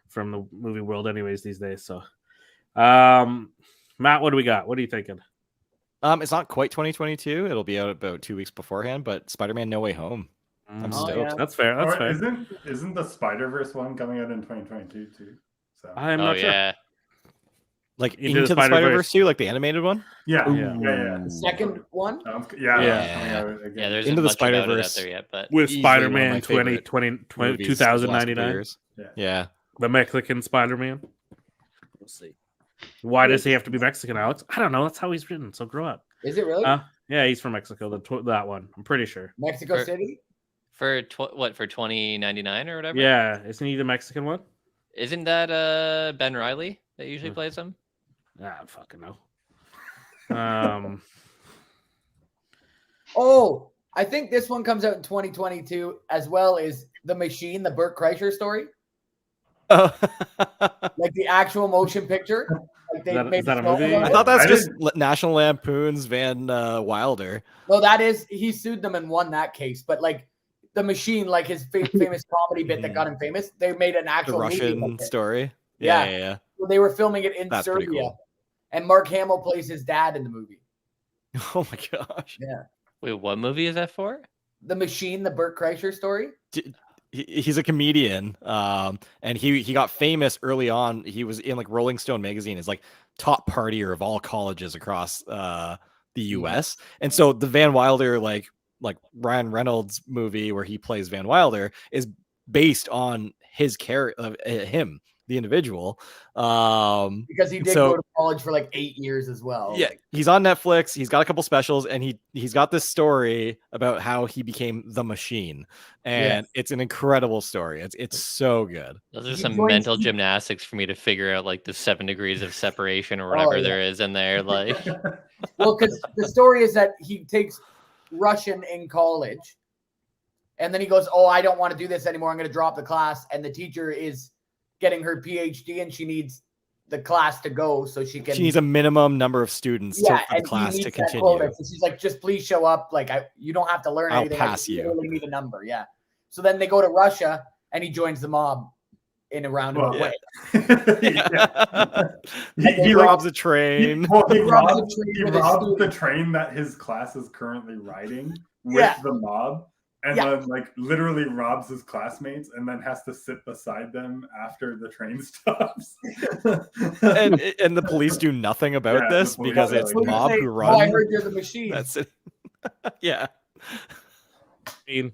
from the movie world anyways these days. So, Matt, what do we got? What are you thinking? It's not quite 2022. It'll be out about 2 weeks beforehand, but Spider-Man No Way Home. I'm stoked. Yeah. That's fair. That's fair. Isn't the Spider-Verse one coming out in 2022 too? So I'm not sure. Yeah. Like Into the Spider-Verse too, like the animated one? Yeah. The second one? Yeah. There's Into the Spider-Verse Spider-Verse out there yet, but with Spider-Man 2099. Yeah. The Mexican Spider-Man. We'll see. Why does he have to be Mexican, Alex? I don't know. That's how he's written. So grow up. Is it really? Yeah, he's from Mexico. That one. I'm pretty sure. Mexico City? For for 2099 or whatever? Yeah. Isn't he the Mexican one? Isn't that Ben Reilly that usually plays him? I don't fucking know. Oh, I think this one comes out in 2022 as well as The Machine, the Burt Kreischer story. Oh. Like the actual motion picture. Like is that a movie? I thought that's just National Lampoon's Van Wilder. No, he sued them and won that case. But like The Machine, like his famous comedy bit that got him famous, they made an actual Russian story. Yeah. Well, they were filming it in Serbia. Cool. And Mark Hamill plays his dad in the movie. Oh my gosh. Yeah. Wait, what movie is that for? The Machine, the Burt Kreischer story. He's a comedian, and he got famous early on. He was in like Rolling Stone magazine as like top partier of all colleges across the U.S. And so the Van Wilder like Ryan Reynolds movie where he plays Van Wilder is based on his character, him, the individual, because he did go to college for like 8 years as well. Yeah, he's on Netflix. He's got a couple specials, and he's got this story about how he became the Machine, and it's an incredible story. It's so good. Those are some mental gymnastics for me to figure out, like the 7 degrees of separation or whatever there is in there. Like, well, because the story is that he takes Russian in college, And then he goes, "Oh, I don't want to do this anymore. I'm going to drop the class." And the teacher is getting her PhD, and she needs the class to go so she can. She needs a minimum number of students for the class to continue. Quota. So she's like, "Just please show up. Like, you don't have to learn anything. I'll pass you. Literally need a number." Yeah. So then they go to Russia, and he joins the mob in a roundabout way. He robs a train. He robs the train that his class is currently riding with the mob. And then, like, literally robs his classmates and then has to sit beside them after the train stops. and the police do nothing about this because it's mob who run. Oh, I heard you're the machine. That's it. Yeah. I mean,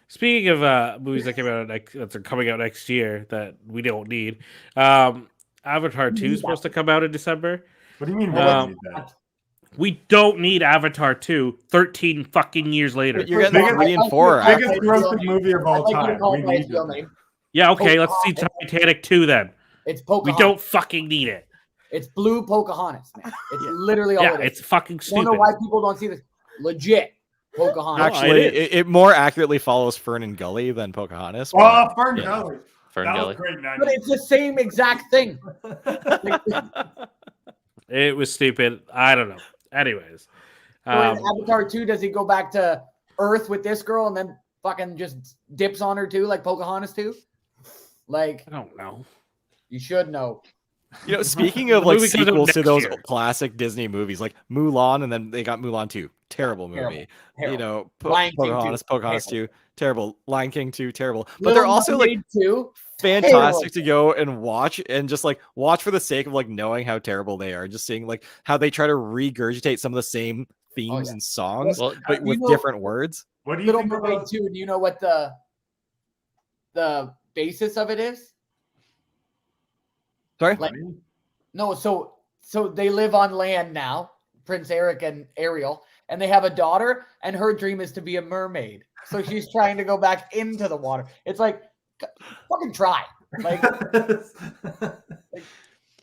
speaking of movies that came out that are coming out next year that we don't need, Avatar 2 is supposed to come out in December. What do you mean we don't need that? We don't need Avatar 2 13 fucking years later. You're getting 3 and 4. Biggest grossing movie of all time. Yeah, okay, let's see Titanic 2 then. It's Pocahontas. We don't fucking need it. It's blue Pocahontas, man. It's literally all it is. It's fucking stupid. I don't know why people don't see this. Legit Pocahontas. Actually, it more accurately follows Fern and Gully than Pocahontas. Oh, Fern Gully. Fern Gully. But it's the same exact thing. It was stupid. I don't know. Anyways. So in Avatar 2, does he go back to Earth with this girl and then fucking just dips on her too, like Pocahontas too? Like, I don't know. You should know. You know, speaking of like sequels to those classic Disney movies, like Mulan, and then they got Mulan 2. Terrible movie. Terrible. You know, Pocahontas 2. Terrible. Lion King 2. Terrible. But they're also like fantastic to go and watch, and just like watch for the sake of like knowing how terrible they are. Just seeing like how they try to regurgitate some of the same themes and songs, but with different words. What do you think Mermaid about 2? Do you know what the basis of it is? Sorry? Like, no, so they live on land now, Prince Eric and Ariel, and they have a daughter, and her dream is to be a mermaid. So she's trying to go back into the water. It's like, fucking try. Like,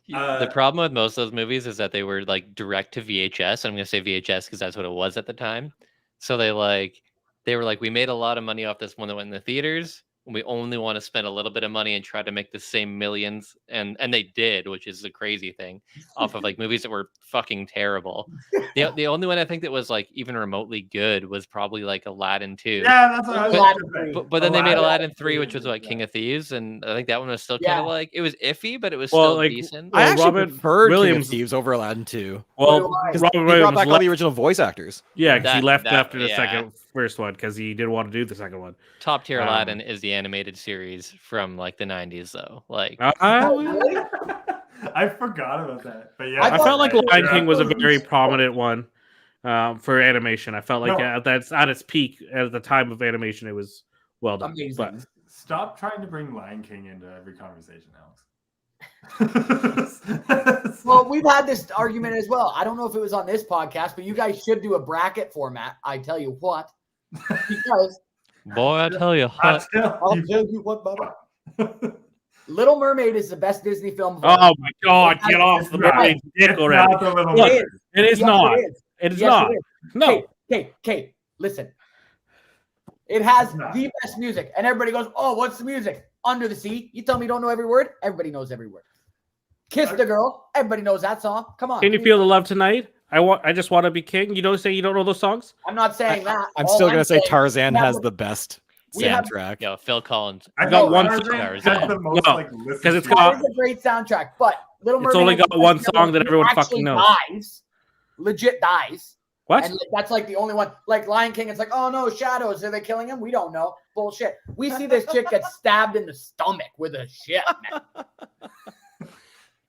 the problem with most of those movies is that they were like direct to VHS. I'm going to say VHS because that's what it was at the time. So they were like, we made a lot of money off this one that went in the theaters. We only want to spend a little bit of money and try to make the same millions, and they did, which is the crazy thing, off of like movies that were fucking terrible. The only one I think that was like even remotely good was probably like Aladdin 2. Yeah, that's what I was but then they made Aladdin 3, which was like King of Thieves, and I think that one was still kind of like, it was iffy, but it was still like, decent. I actually preferred King of Thieves over Aladdin 2. Well, Robin Williams brought back all the original voice actors. Yeah, because he left after the first one because he didn't want to do the second one. Top tier Aladdin is the animated series from like the 90s, though. Like, I forgot about that, but yeah, I felt like Lion King was a very prominent one for animation. I felt like that's at its peak at the time of animation. It was well done. But stop trying to bring Lion King into every conversation, Alex. Well, we've had this argument as well. I don't know if it was on this podcast, but you guys should do a bracket format. I tell you what, because boy, I tell you what, I'll tell you what, Bubba. Little Mermaid is the best Disney film. Oh my God! Get off the Mermaid dick already. It is not. It is not. No. Okay. Listen. It has the best music, and everybody goes, "Oh, what's the music?" Under the Sea. You tell me you don't know every word? Everybody knows every word. Kiss the Girl. Everybody knows that song. Come on. Can you feel the love tonight? I just want to be king. You don't say you don't know those songs. I'm not saying that. I'm still gonna say Tarzan has the best soundtrack. Yo, Phil Collins. I got one because it's got a great soundtrack, but Little Mermaid. It's only got one song that everyone fucking knows. Legit dies. What? And that's like the only one. Like Lion King, it's like, oh no, shadows. Are they killing him? We don't know. Bullshit. We see this chick get stabbed in the stomach with a shit, man.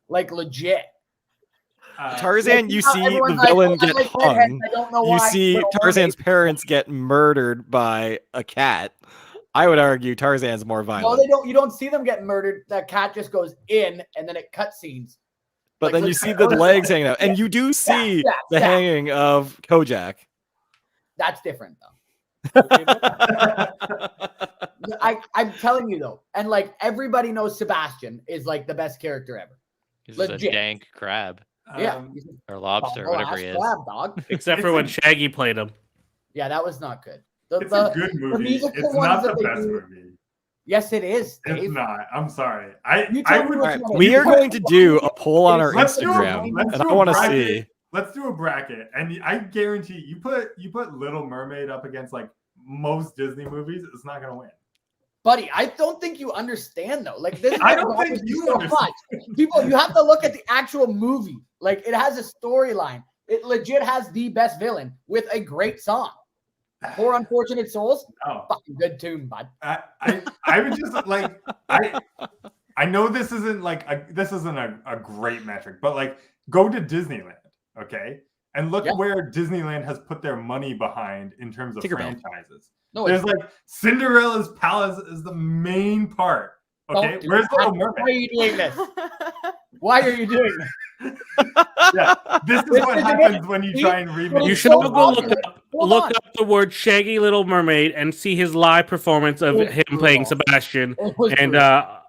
Like legit. Tarzan, you see the villain get hung. You see Tarzan's parents get murdered by a cat. I would argue Tarzan's more violent. No, they don't. You don't see them get murdered. That cat just goes in, and then it cutscenes. But then you see the legs hanging out, and you do see the hanging of Kojak. That's different, though. I'm telling you though, and like everybody knows Sebastian is like the best character ever. He's a dank crab. Yeah, or lobster, whatever he is. Crab, dog. Except for when Shaggy played him. Yeah, that was not good. It's a good movie. musical It's ones not that the they best do- movie. Yes, it is, Dave. It's not. I'm sorry. You I tell me would. which All right, one it we is. are going to do a poll on our Let's do a- Instagram, let's and do I a want to bracket. see. Let's do a bracket, and I guarantee you put Little Mermaid up against like most Disney movies, it's not gonna win. Buddy, I don't think you understand though. Like this, I don't think you understand. People, you have to look at the actual movie. Like it has a storyline. It legit has the best villain with a great song. Poor Unfortunate Souls, No. fucking good tune, bud. I would just like I know this isn't like a great metric, but like go to Disneyland, okay, and look where Disneyland has put their money behind in terms of Tinkerbell. franchises. No, There's like Cinderella's Palace is the main part. Okay, where's Little Mermaid? Why are you doing this? Why are you doing this? Yeah, this is what happens when you try and remake. You should all go look up the word Shaggy Little Mermaid and see his live performance of him playing Sebastian and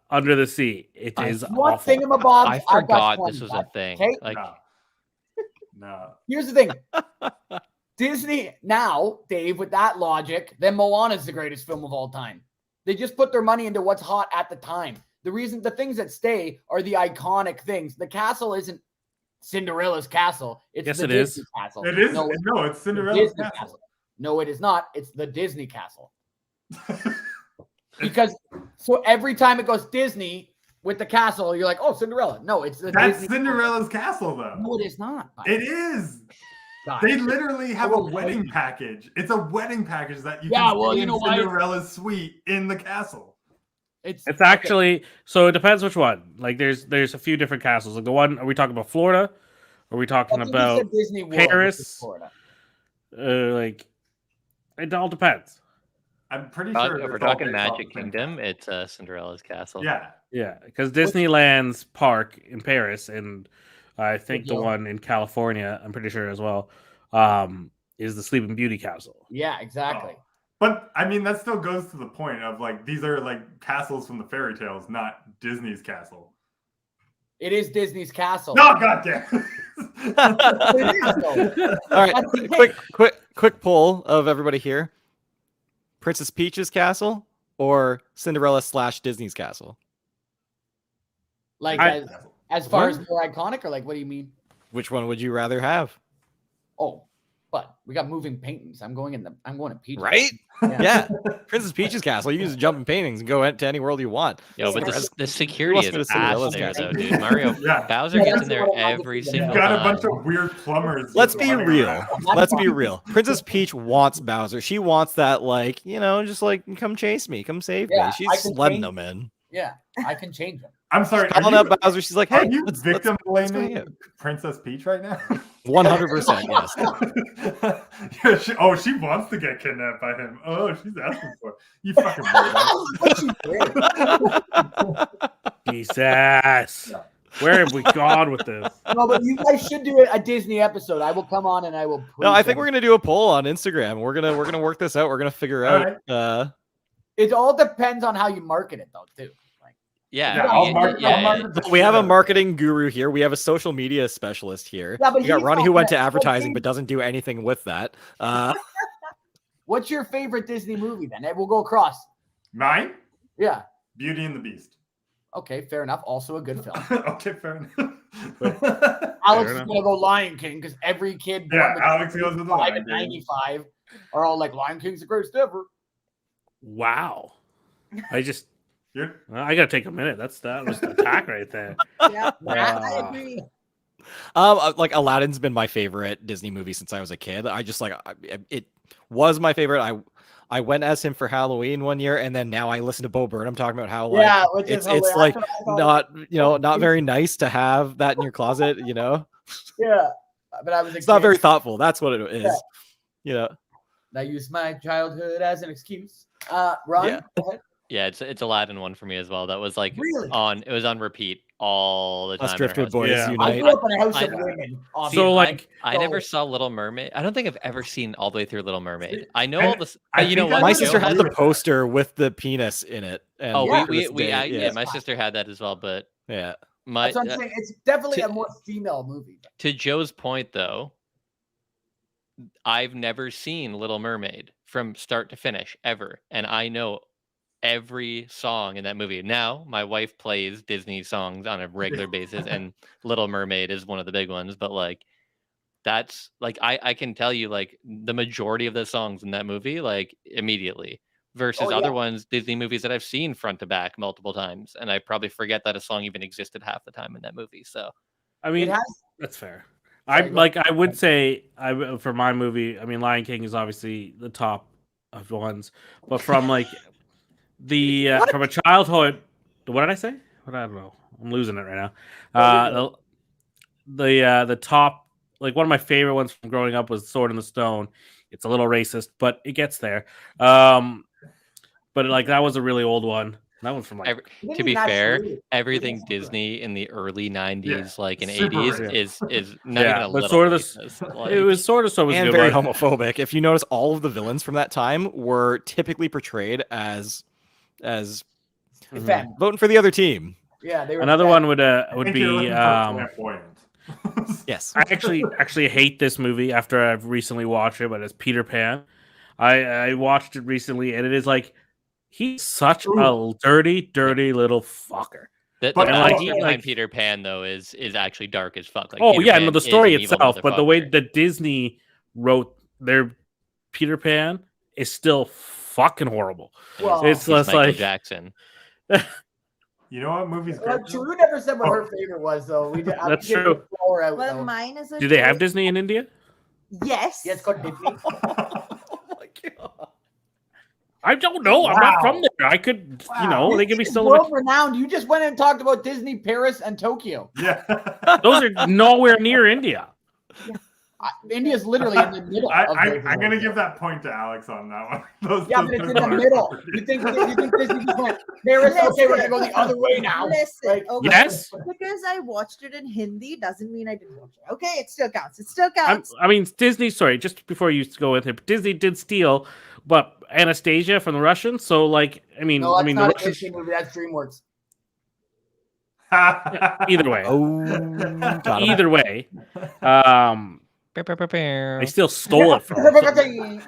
Under the Sea. It is What awful. thingamabob? I forgot this was a thing. Okay? Like, No. Here's the thing. Disney now, Dave, with that logic, then Moana is the greatest film of all time. They just put their money into what's hot at the time. The things that stay are the iconic things. The castle isn't Cinderella's castle. It's Yes, the it Disney is. castle. It is. No, No, it's the Cinderella's Disney castle. castle. No, it is not. It's the Disney castle. Because so every time it goes Disney with the castle, you're like, oh, Cinderella. No, it's the That's Disney Cinderella's castle, though. No, it is not. It is. God. They literally have a Oh, wedding package. It's a wedding package that you Yeah, can well, stay you in know why? Cinderella's suite in the castle. It's actually so it depends which one. Like there's a few different castles. Like the one, are we talking about Florida? Are we talking about Disney World, which is Paris? Florida. Like it all depends. I'm pretty sure. if we're it's all talking based off Magic the same Kingdom, time. it's Cinderella's castle. Yeah. Yeah, because Disneyland's park in Paris and I think the one in California, I'm pretty sure as well, is the Sleeping Beauty castle. Yeah, exactly. Oh. But I mean, that still goes to the point of like these are like castles from the fairy tales, not Disney's castle. It is Disney's castle. No, goddamn. It is, though. All right, quick poll of everybody here: Princess Peach's castle or Cinderella / Disney's castle? Like as far as more iconic, or like what do you mean? Which one would you rather have? Oh, but we got moving paintings. I'm going to Peach. Right? Yeah. Yeah. Princess Peach's castle. You can just jump in paintings and go to any world you want. Yo, but the security Who wants is to go to ass Cinderella's there, castle? though, dude. Mario Yeah. Bowser gets in there every single You've got a time. bunch of weird plumbers. Let's just be running real. around. Let's be real. Princess Peach wants Bowser. She wants that, like, just like, come chase me, come save me. Yeah, I She's can letting change them in. Yeah, I can change them. I'm sorry. Calling out Bowser. She's like, Are hey, you let's victim go blaming here. Princess Peach right now? 100%, yes. Yeah, she wants to get kidnapped by him. Oh, she's asking for it. You fucking weirdo. Jesus. Where have we gone with this? No, but you guys should do a Disney episode. I will come on and I will. No, I think we're gonna do a poll on Instagram. We're gonna work this out. We're gonna figure out. It all depends on how you market it, though, too. Like, Yeah, I'll market the We have a shit out marketing guru here. We have a social media specialist here. Yeah, but We got he's Ronnie not who went to gonna- advertising but doesn't do anything with that. what's your favorite Disney movie then? We'll go across. Mine? Yeah. Beauty and the Beast. Okay, fair enough. Also a good film. Okay, fair enough. Alex is gonna go Lion King because every kid Yeah, born Alex goes with the Lion King. 95 are all like Lion King's the greatest ever. Wow. I You're- I gotta take a minute. That was the attack right there. Yeah, I agree. Like Aladdin's been my favorite Disney movie since I was a kid. I just like it was my favorite. I went as him for Halloween one year, and then now I listen to Bo Burnham talking about how like which is it's like hilarious. not very nice to have that in your closet. Yeah, but I was. It's not very thoughtful. That's what it is. Yeah. I use my childhood as an excuse. Ron, Yeah. go ahead. Yeah, it's Aladdin one for me as well. That was like Really? it was on repeat all the time. Us in our Driftwood house. Boys Yeah. I unite. grew up in a house I- of women. See, So, like- I never saw Little Mermaid. I don't think I've ever seen all the way through Little Mermaid. I know I- all this. I You know think what? My I sister know had you the were- poster with the penis in it. And Oh, Yeah. to this day, yeah, my sister had that as well. But yeah. my That's what I'm saying. It's definitely to- a more female movie. to Joe's point though, I've never seen Little Mermaid from start to finish ever, and I know every song in that movie. Now, my wife plays Disney songs on a regular basis, and Little Mermaid is one of the big ones. But like, that's like I can tell you like the majority of the songs in that movie like immediately. Versus other ones, Disney movies that I've seen front to back multiple times, and I probably forget that a song even existed half the time in that movie. So, I mean, that's fair. I would say for my movie, I mean, Lion King is obviously the top of ones, but from like the from a childhood, what did I say? What I don't know. I'm losing it right now. The top, like one of my favorite ones from growing up was Sword in the Stone. It's a little racist, but it gets there. But like that was a really old one. That one's from like. To be fair, everything Disney in the early '90s, like in '80s, is not even a little. Sort of like, it was sort of so and very homophobic. If you notice, all of the villains from that time were typically portrayed as voting for the other team. Yeah, they were. Another one would be. Yes, I actually hate this movie after I've recently watched it, but it's Peter Pan. I watched it recently, and it is like. He's such a dirty little fucker. The idea behind Peter Pan, though, is actually dark as fuck. Like, no, the story itself, but the way that Disney wrote their Peter Pan is still fucking horrible. Well, it's less Michael like Jackson. You know what movie's great? Drew never said what her favorite was, though. That's true. Well, mine is. Do they have Disney in India? Yes. Yes, called Disney. Oh my god. I don't know. I'm not from there. I could, they could be still world renowned. You just went and talked about Disney, Paris, and Tokyo. Yeah, those are nowhere near India. India's literally in the middle. I'm gonna give that point to Alex on that one. But it's in the middle. You think Disney just went Paris? Okay, we're gonna go the other way now. Listen, yes. Because I watched it in Hindi doesn't mean I didn't watch it. Okay, it still counts. It still counts. I mean, Disney. Sorry, just before you go with it, Disney did steal, but Anastasia from the Russians. So, like, I mean, not the a Russians. Disney movie. That's DreamWorks. Either way. Either way. They still stole it from Disney.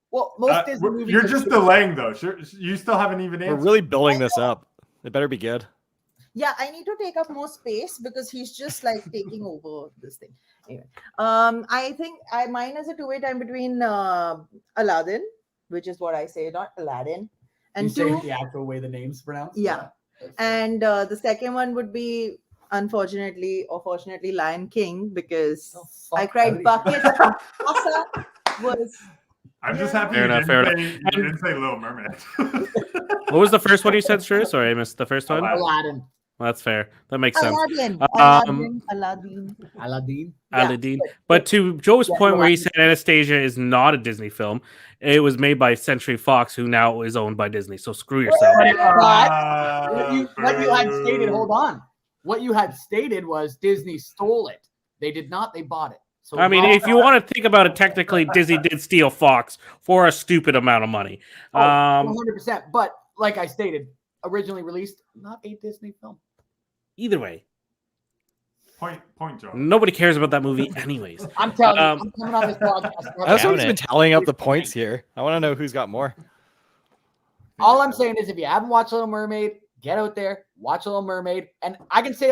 Well, most Disney movies. You're just delaying, though. You still haven't even answered. We're really building this up. It better be good. Yeah, I need to take up more space because he's just like taking over this thing. Anyway, I think mine is a two-way time between Aladdin, which is what I say, not Aladdin, and you say the actual way the name's pronounced. Yeah, and the second one would be, unfortunately or fortunately, Lion King, because I cried buckets. I'm just happy you didn't say Little Mermaid. What was the first one you said, Shrew? Sorry, I missed the first one. Aladdin. Well, that's fair. That makes sense. Aladdin. But to Joe's point where he said Anastasia is not a Disney film, it was made by Century Fox, who now is owned by Disney. So screw yourself. What you had stated, hold on. What you had stated was Disney stole it. They did not. They bought it. So I mean, if you want to think about it, technically, Disney did steal Fox for a stupid amount of money. 100%. But like I stated, originally released, not a Disney film. Either way. Point, Joe. Nobody cares about that movie anyways. I'm telling you, I'm coming on this podcast. That's who's been tallying up the points here. I want to know who's got more. All I'm saying is if you haven't watched Little Mermaid, get out there, watch Little Mermaid. And I can say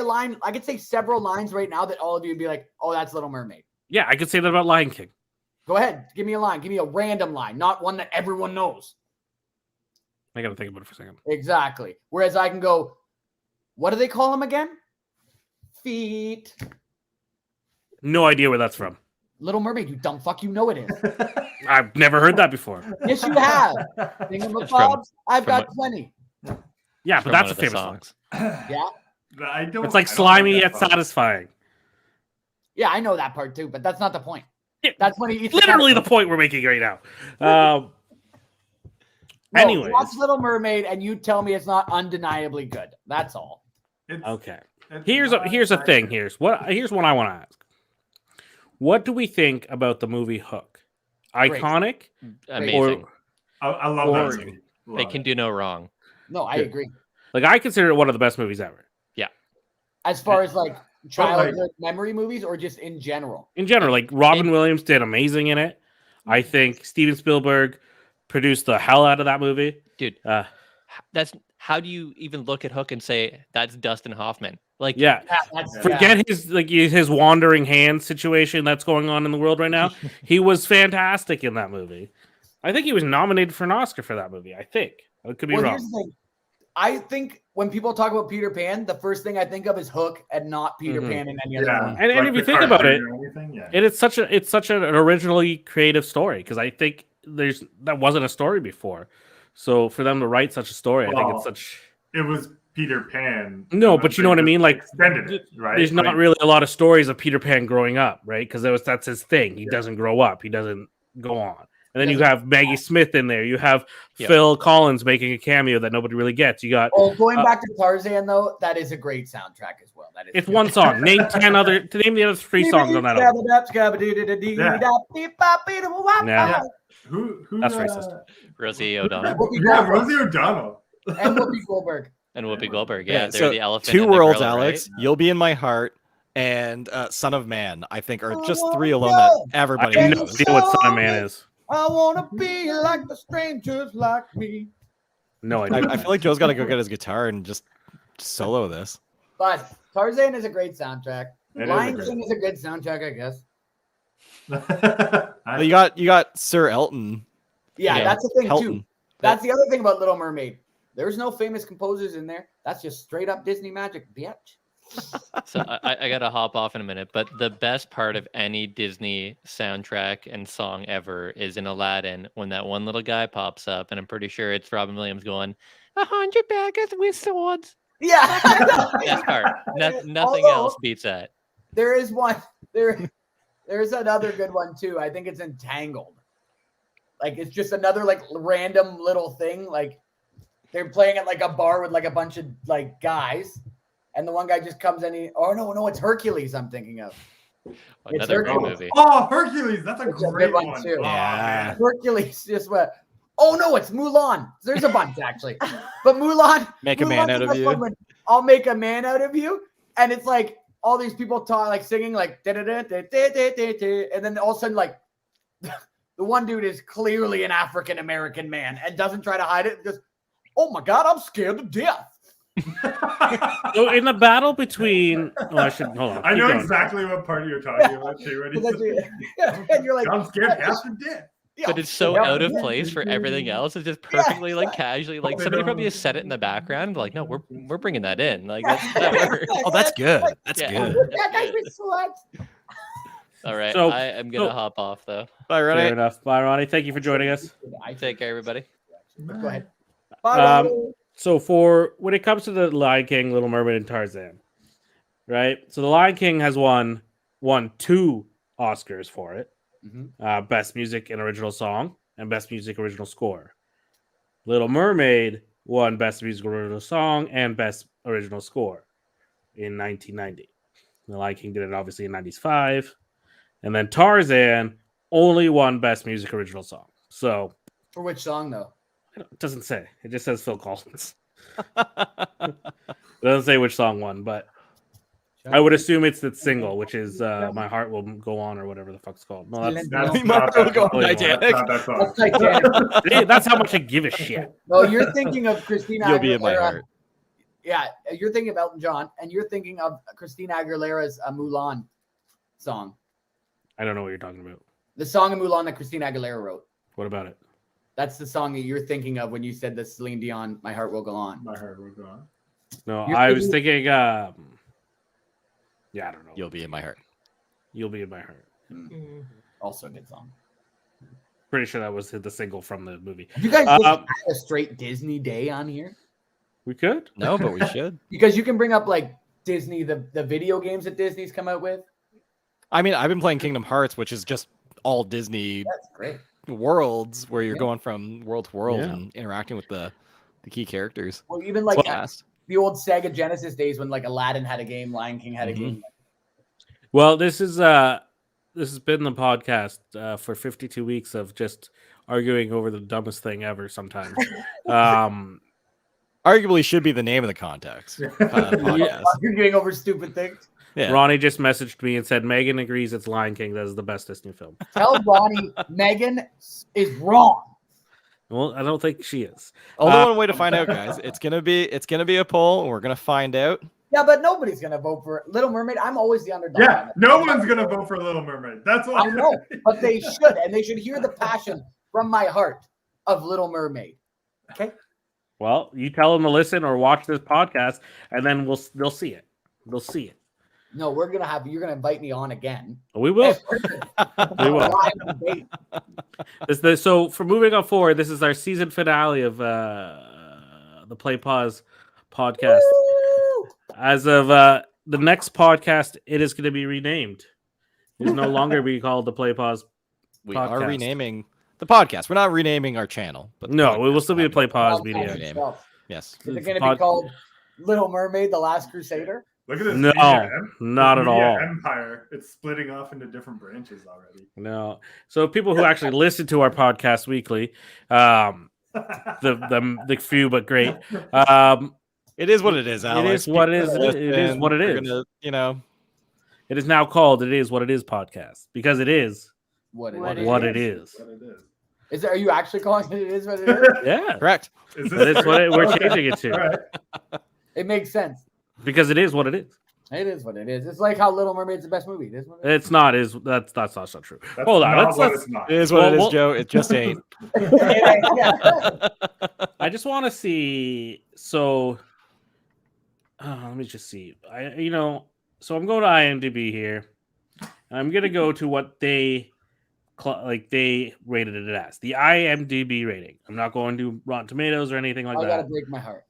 several lines right now that all of you would be like, oh, that's Little Mermaid. Yeah, I could say that about Lion King. Go ahead. Give me a line. Give me a random line, not one that everyone knows. I got to think about it for a second. Exactly. Whereas I can go, what do they call them again? Feet. No idea where that's from. Little Mermaid, you dumb fuck. You know it is. I've never heard that before. Yes, you have. Thingamabobs, I've got plenty. Yeah, but that's a famous song. Yeah. It's like slimy yet satisfying. Yeah, I know that part too, but that's not the point. Yeah, that's when he eats literally the point we're making right now. Anyways, watch Little Mermaid, and you tell me it's not undeniably good. That's all. Okay. Here's a thing. Here's what I want to ask. What do we think about the movie Hook? Iconic, amazing. I love that movie. They can do no wrong. No, I agree. Like I consider it one of the best movies ever. Yeah. As far as like childhood memory movies or just in general? In general, like Robin Williams did amazing in it. I think Steven Spielberg produced the hell out of that movie. Dude, that's how do you even look at Hook and say that's Dustin Hoffman? Like, forget his wandering hand situation that's going on in the world right now. He was fantastic in that movie. I think he was nominated for an Oscar for that movie. I think I could be wrong. Here's the thing. I think when people talk about Peter Pan, the first thing I think of is Hook and not Peter Pan in any other one. And if you think about it, it's such an originally creative story because I think that wasn't a story before. So for them to write such a story, I think it's such. It was Peter Pan. No, but you know what I mean. Like, extended it, right? There's not really a lot of stories of Peter Pan growing up, right? Because that's his thing. He doesn't grow up. He doesn't go on. And then you have Maggie Smith in there. You have Phil Collins making a cameo that nobody really gets. You got going back to Tarzan though, that is a great soundtrack as well. That is it's one song. Name the other 3 songs on that album. Who that's racist. Rosie O'Donnell. Rosie O'Donnell. And Whoopi Goldberg. And Whoopi Goldberg. Yeah, they're so the elephant. 2 worlds, gorilla, Alex. Right? You'll Be in My Heart and Son of Man, I think, are just 3 alone that everybody I have no knows. idea what Son of Man is. I want to be like the strangers like me. No idea. I feel like Joe's got to go get his guitar and just solo this. But Tarzan is a great soundtrack. Lion King is a good soundtrack, I guess. You got Sir Elton. Yeah, that's the thing Helton. too. That's the other thing about Little Mermaid. There's no famous composers in there. That's just straight up Disney magic, bitch. So I gotta hop off in a minute, but the best part of any Disney soundtrack and song ever is in Aladdin when that one little guy pops up, and I'm pretty sure it's Robin Williams going, 100 baggers with swords. Yeah, best part. Nothing else beats that. There is one. There's another good one too. I think it's Entangled. Like it's just another like random little thing. Like they're playing at like a bar with like a bunch of like guys. And the one guy just comes in. No, it's Hercules. I'm thinking of. Another great movie. Oh, Hercules. That's a great one too. Yeah. Hercules just went. Oh no, it's Mulan. There's a bunch actually, but Mulan. Make a man out of you. I'll make a man out of you, and it's like all these people talk like singing like da da da da da da da, and then all of a sudden like the one dude is clearly an African American man and doesn't try to hide it. Just oh my god, I'm scared to death. So in the battle between, hold on. I know exactly what party you're talking about too. And you're like, I'm scared half to death. Yeah, but it's so out of place for everything else. It's just perfectly like casually, like somebody probably just said it in the background. Like, no, we're bringing that in. Like that works. Oh, that's good. That's good. That guy's been sweat. All right, So- I am gonna hop off though. Bye, Fair Ronnie. enough. Bye, Ronnie. Thank you for joining us. Take care, everybody. Go ahead. Bye. So for when it comes to the Lion King, Little Mermaid, and Tarzan, right? So the Lion King has won 2 Oscars for it. Best Music and Original Song and Best Music Original Score. Little Mermaid won Best Music Original Song and Best Original Score in 1990. The Lion King did it obviously in 95. And then Tarzan only won Best Music Original Song. So For which song though? it doesn't say. It just says Phil Collins. It doesn't say which song won, but I would assume it's the single, which is My Heart Will Go On or whatever the fuck's called. No, that's Titanic. that's how much I give a shit. No, you're thinking of Christina You'll Be in My Heart. Yeah, you're thinking of Elton John, and you're thinking of Christina Aguilera's Mulan song. I don't know what you're talking about. The song of Mulan that Christina Aguilera wrote. What about it? That's the song that you're thinking of when you said the Celine Dion, My Heart Will Go On. My heart will go on. No, You're I was thinking, yeah, I don't know. You'll Be in My Heart. You'll Be in My Heart. Also a good song. Pretty sure that was the single from the movie. You guys just had a straight Disney day on here? We could? No, but we should. Because you can bring up like Disney, the video games that Disney's come out with. I mean, I've been playing Kingdom Hearts, which is just all Disney That's great. worlds where you're going from world to world and interacting with the key characters. Well, even like Fast. the old Sega Genesis days when like Aladdin had a game, Lion King had a game. Well, this has been the podcast for 52 weeks of just arguing over the dumbest thing ever sometimes. Arguably should be the name of the context. Podcast. Arguing over stupid things. Yeah. Ronnie just messaged me and said Megan agrees it's Lion King. That is the best Disney film. Tell Ronnie Megan is wrong. Well, I don't think she is. Only one way to find out, guys. It's gonna be a poll, and we're gonna find out. Yeah, but nobody's gonna vote for Little Mermaid. I'm always the underdog. Yeah, no one's gonna vote for Little Mermaid. That's why I know, but they should, and they should hear the passion from my heart of Little Mermaid. Okay. Well, you tell them to listen or watch this podcast, and then they'll see it. They'll see it. No, you're gonna invite me on again. We will. We will. So for moving on forward, this is our season finale of the Play Pause podcast. Woo! As of the next podcast, it is going to be renamed. It is no longer be called the Play Pause. We podcast. are renaming the podcast. We're not renaming our channel, but no, we will still be a Play Pause media. name. Yes. Is it going to be called Little Mermaid: The Last Crusader? Look at this. No, not at all. Empire. It's splitting off into different branches already. No. So people who actually listen to our podcast weekly, the few but great. It is what it is, Alex. It is what it is. It is what it is. It is now called It Is What It Is podcast because it is what it is. Are you actually calling it Is What It Is? Yeah. Correct. That is what we're changing it to. Right. It makes sense. Because it is what it is. It is what it is. It's like how Little Mermaid's the best movie. It is what it is. It's not. That's not true. Hold on. Let's. It is what it is, Joe. It just ain't. I just want to see. So, let me just see. So I'm going to IMDb here. I'm gonna go to what they rated it as the IMDb rating. I'm not going to Rotten Tomatoes or anything like that. I gotta break my heart.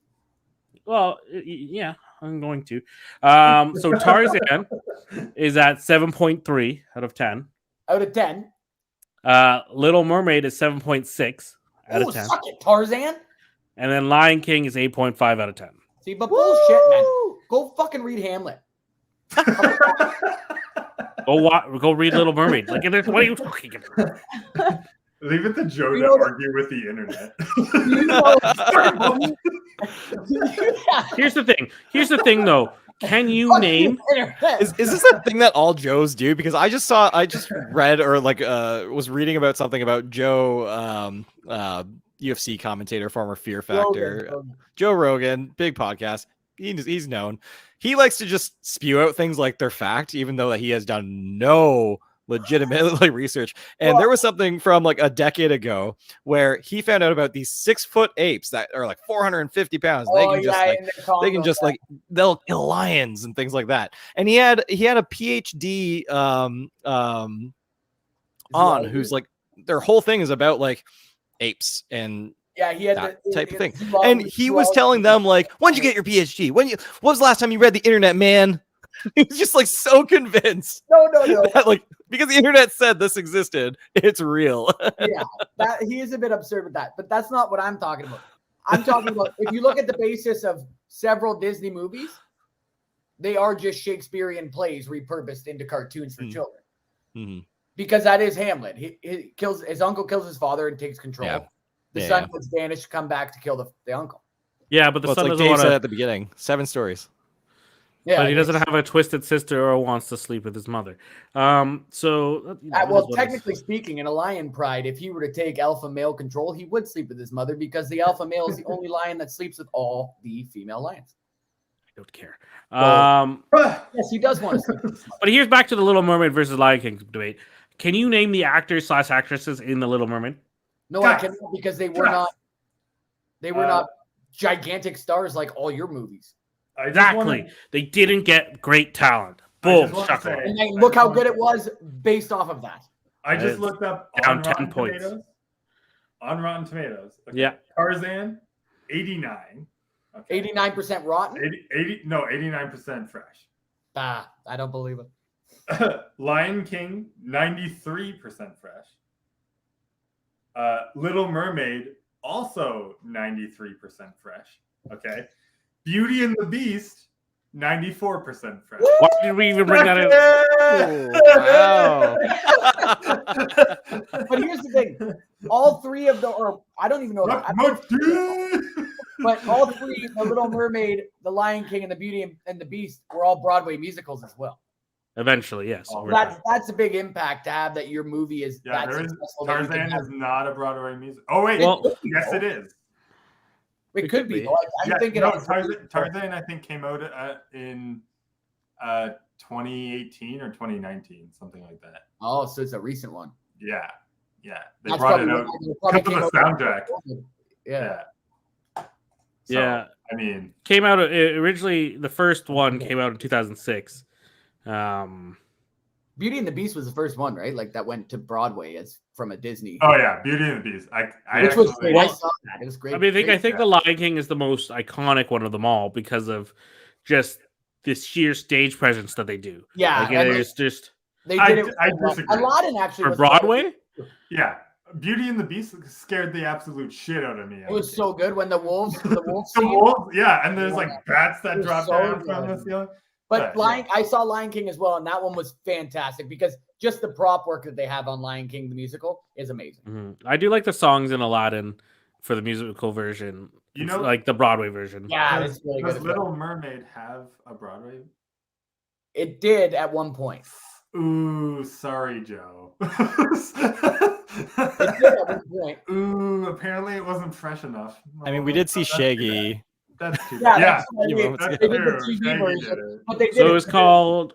Well, yeah, I'm going to. So Tarzan is at 7.3 out of 10. Out of 10. Little Mermaid is 7.6 out of 10. Suck it, Tarzan. And then Lion King is 8.5 out of 10. See, but bullshit, man. Go fucking read Hamlet. Go read Little Mermaid. What are you talking about? Leave it to Joe to argue with the internet. Here's the thing, though. Can you name? Is this a thing that all Joes do? Because I just read or was reading about something about Joe, UFC commentator, former Fear Factor, Joe Rogan, big podcast. He's known. He likes to just spew out things like they're fact, even though that he has done no legitimate research. And there was something from a decade ago where he found out about these 6-foot apes that are 450 pounds. They'll kill lions and things like that. And he had a PhD on who's their whole thing is about apes and he had that type of thing. And he was telling them when'd you get your PhD? When was the last time you read the internet, man? He was just so convinced. No. That, because the internet said this existed, it's real. Yeah, he is a bit absurd with that, but that's not what I'm talking about. I'm talking about if you look at the basis of several Disney movies, they are just Shakespearean plays repurposed into cartoons for children. Mm-hmm. Because that is Hamlet. He kills his uncle, kills his father, and takes control. Yeah. The son gets banished to come back to kill the uncle. Yeah, but the son doesn't want to. At the beginning, 7 stories. Yeah, but he doesn't have a twisted sister or wants to sleep with his mother. Technically speaking, in a lion pride, if he were to take alpha male control, he would sleep with his mother because the alpha male is the only lion that sleeps with all the female lions. I don't care. Yes, he does want to sleep with his mother. But here's back to the Little Mermaid versus Lion King debate. Can you name the actors/actresses in the Little Mermaid? No, I cannot because they were not. They were not gigantic stars like all your movies. Exactly. They didn't get great talent. Boom. And look how good it was based off of that. I just looked up down 10 points. On Rotten Tomatoes. Okay. Yeah. Tarzan, 89. Okay. 89% rotten? 89% fresh. I don't believe it. Lion King, 93% fresh. Little Mermaid, also 93% fresh. Okay. Beauty and the Beast, 94% fresh. Why did we even bring that in? Wow. But here's the thing. All three of the, or I don't even know. But all three, The Little Mermaid, The Lion King, and The Beauty and the Beast, were all Broadway musicals as well. Eventually, yes. Oh, That's a big impact to have that your movie is that successful. Tarzan is not a Broadway music. Oh wait, yes, it is. It could be. I think Tarzan I think came out in 2018 or 2019, something like that. Oh, so it's a recent one. Yeah. They brought it out because of the soundtrack. Yeah. So, I mean, came out originally. The first one came out in 2006. Beauty and the Beast was the first one, right? Like that went to Broadway as from a Disney. Oh yeah, Beauty and the Beast. I was great. I saw that. It was great. I mean, I think The Lion King is the most iconic one of them all because of just this sheer stage presence that they do. Yeah, like, there's just they did it. I disagree. Aladdin actually for was Broadway. Yeah. Beauty and the Beast scared the absolute shit out of me. It was so good when the wolves, yeah, and there's like bats that drop down from the ceiling. But I saw Lion King as well, and that one was fantastic because just the prop work that they have on Lion King, the musical, is amazing. Mm-hmm. I do like the songs in Aladdin for the musical version, like the Broadway version. Yeah, it's really good. Does Little Mermaid have a Broadway? It did at one point. Ooh, sorry, Joe. It did at one point. Ooh, apparently it wasn't fresh enough. I mean, we did see Shaggy. That's true. Yeah, they did the TV version, but they did so it was called.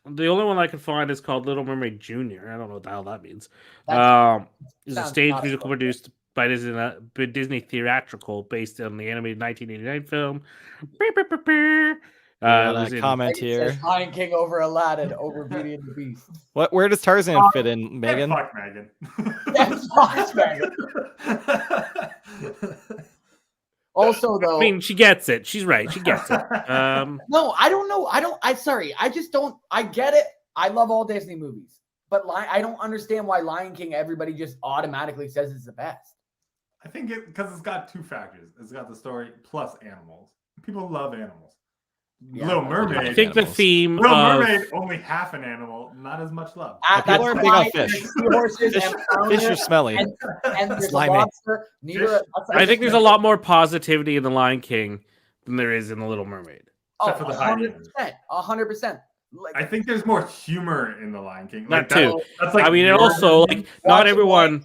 The only one I can find is called Little Mermaid Jr. I don't know what the hell that means. It's a stage musical produced by Disney theatrical based on the animated 1989 film. Comment here. Lion King over Aladdin over Beauty and the Beast. Where does Tarzan fit in, Megan? Fuck Megan. Fuck Megan. Also, though, I mean, she gets it. She's right. She gets it. No, I don't know. Sorry. I just don't. I get it. I love all Disney movies, but I don't understand why Lion King everybody just automatically says it's the best. I think because it's got two factors. It's got the story plus animals. People love animals. Yeah. Little Mermaid. I think the theme. Little Mermaid only half an animal, not as much love. People are big on fish. Fish are smelly. And there's a lobster. I think there's a lot more positivity in the Lion King than there is in the Little Mermaid. Except for the 100%. I think there's more humor in the Lion King. That too. That's like. I mean, also like not everyone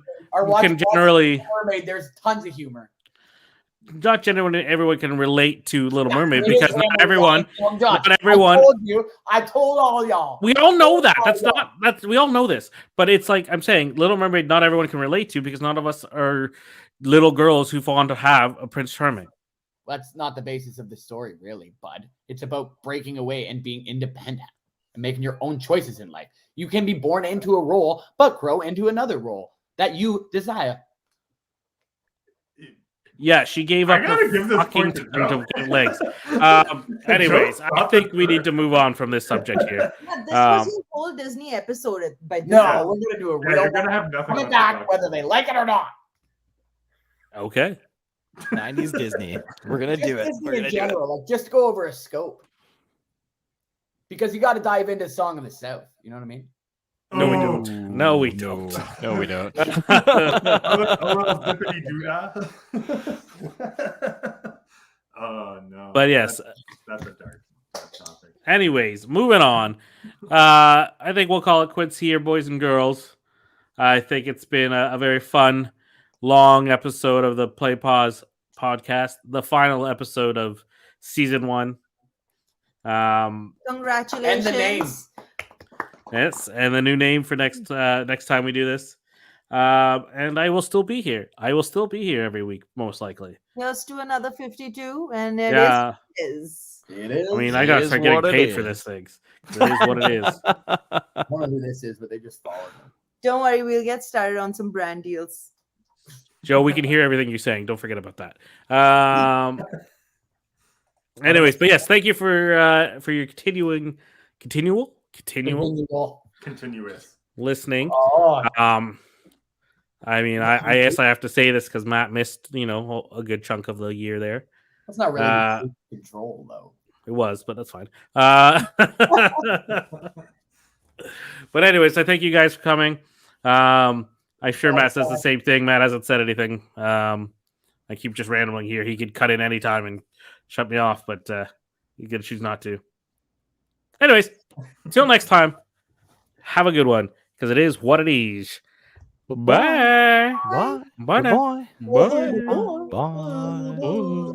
can generally. Mermaid, there's tons of humor. Not generally everyone can relate to Little Mermaid because not everyone. I told all y'all. We all know that. We all know this. But it's like I'm saying, Little Mermaid, not everyone can relate to because none of us are little girls who want to have a Prince Charming. That's not the basis of the story, really, bud. It's about breaking away and being independent and making your own choices in life. You can be born into a role, but grow into another role that you desire. Yeah, she gave up her fucking legs. Anyways, I think we need to move on from this subject here. Yeah, this was a whole Disney episode. We're going to do a real you're gonna have nothing coming back, whether they like it or not. Okay. 90s Disney. We're going to do it. Disney in general, like just go over a scope. Because you got to dive into Song of the South. You know what I mean? No, we don't. No, we don't. No, we don't. A little zippity doodah. Oh no! But yes, that's a dark topic. Anyways, moving on. I think we'll call it quits here, boys and girls. I think it's been a very fun, long episode of the Play Pause podcast, the final episode of season 1. Congratulations! And the name. Yes, and the new name for next time we do this. And I will still be here. I will still be here every week, most likely. Here's to another 52, and it is. It is. I mean, I gotta start getting paid for this thing. It is what it is. I don't know who this is, but they just followed me. Don't worry, we'll get started on some brand deals. Joe, we can hear everything you're saying. Don't forget about that. Anyways, but yes, thank you for your continuous listening. I mean, I guess I have to say this because Matt missed, a good chunk of the year there. That's not really control, though. It was, but that's fine. But anyways, I thank you guys for coming. I'm sure Matt says the same thing. Matt hasn't said anything. I keep just rambling here. He could cut in anytime and shut me off, but he could choose not to. Anyways, until next time, have a good one, because it is what it is. Bye. Bye. Bye now. Bye. Bye. Bye.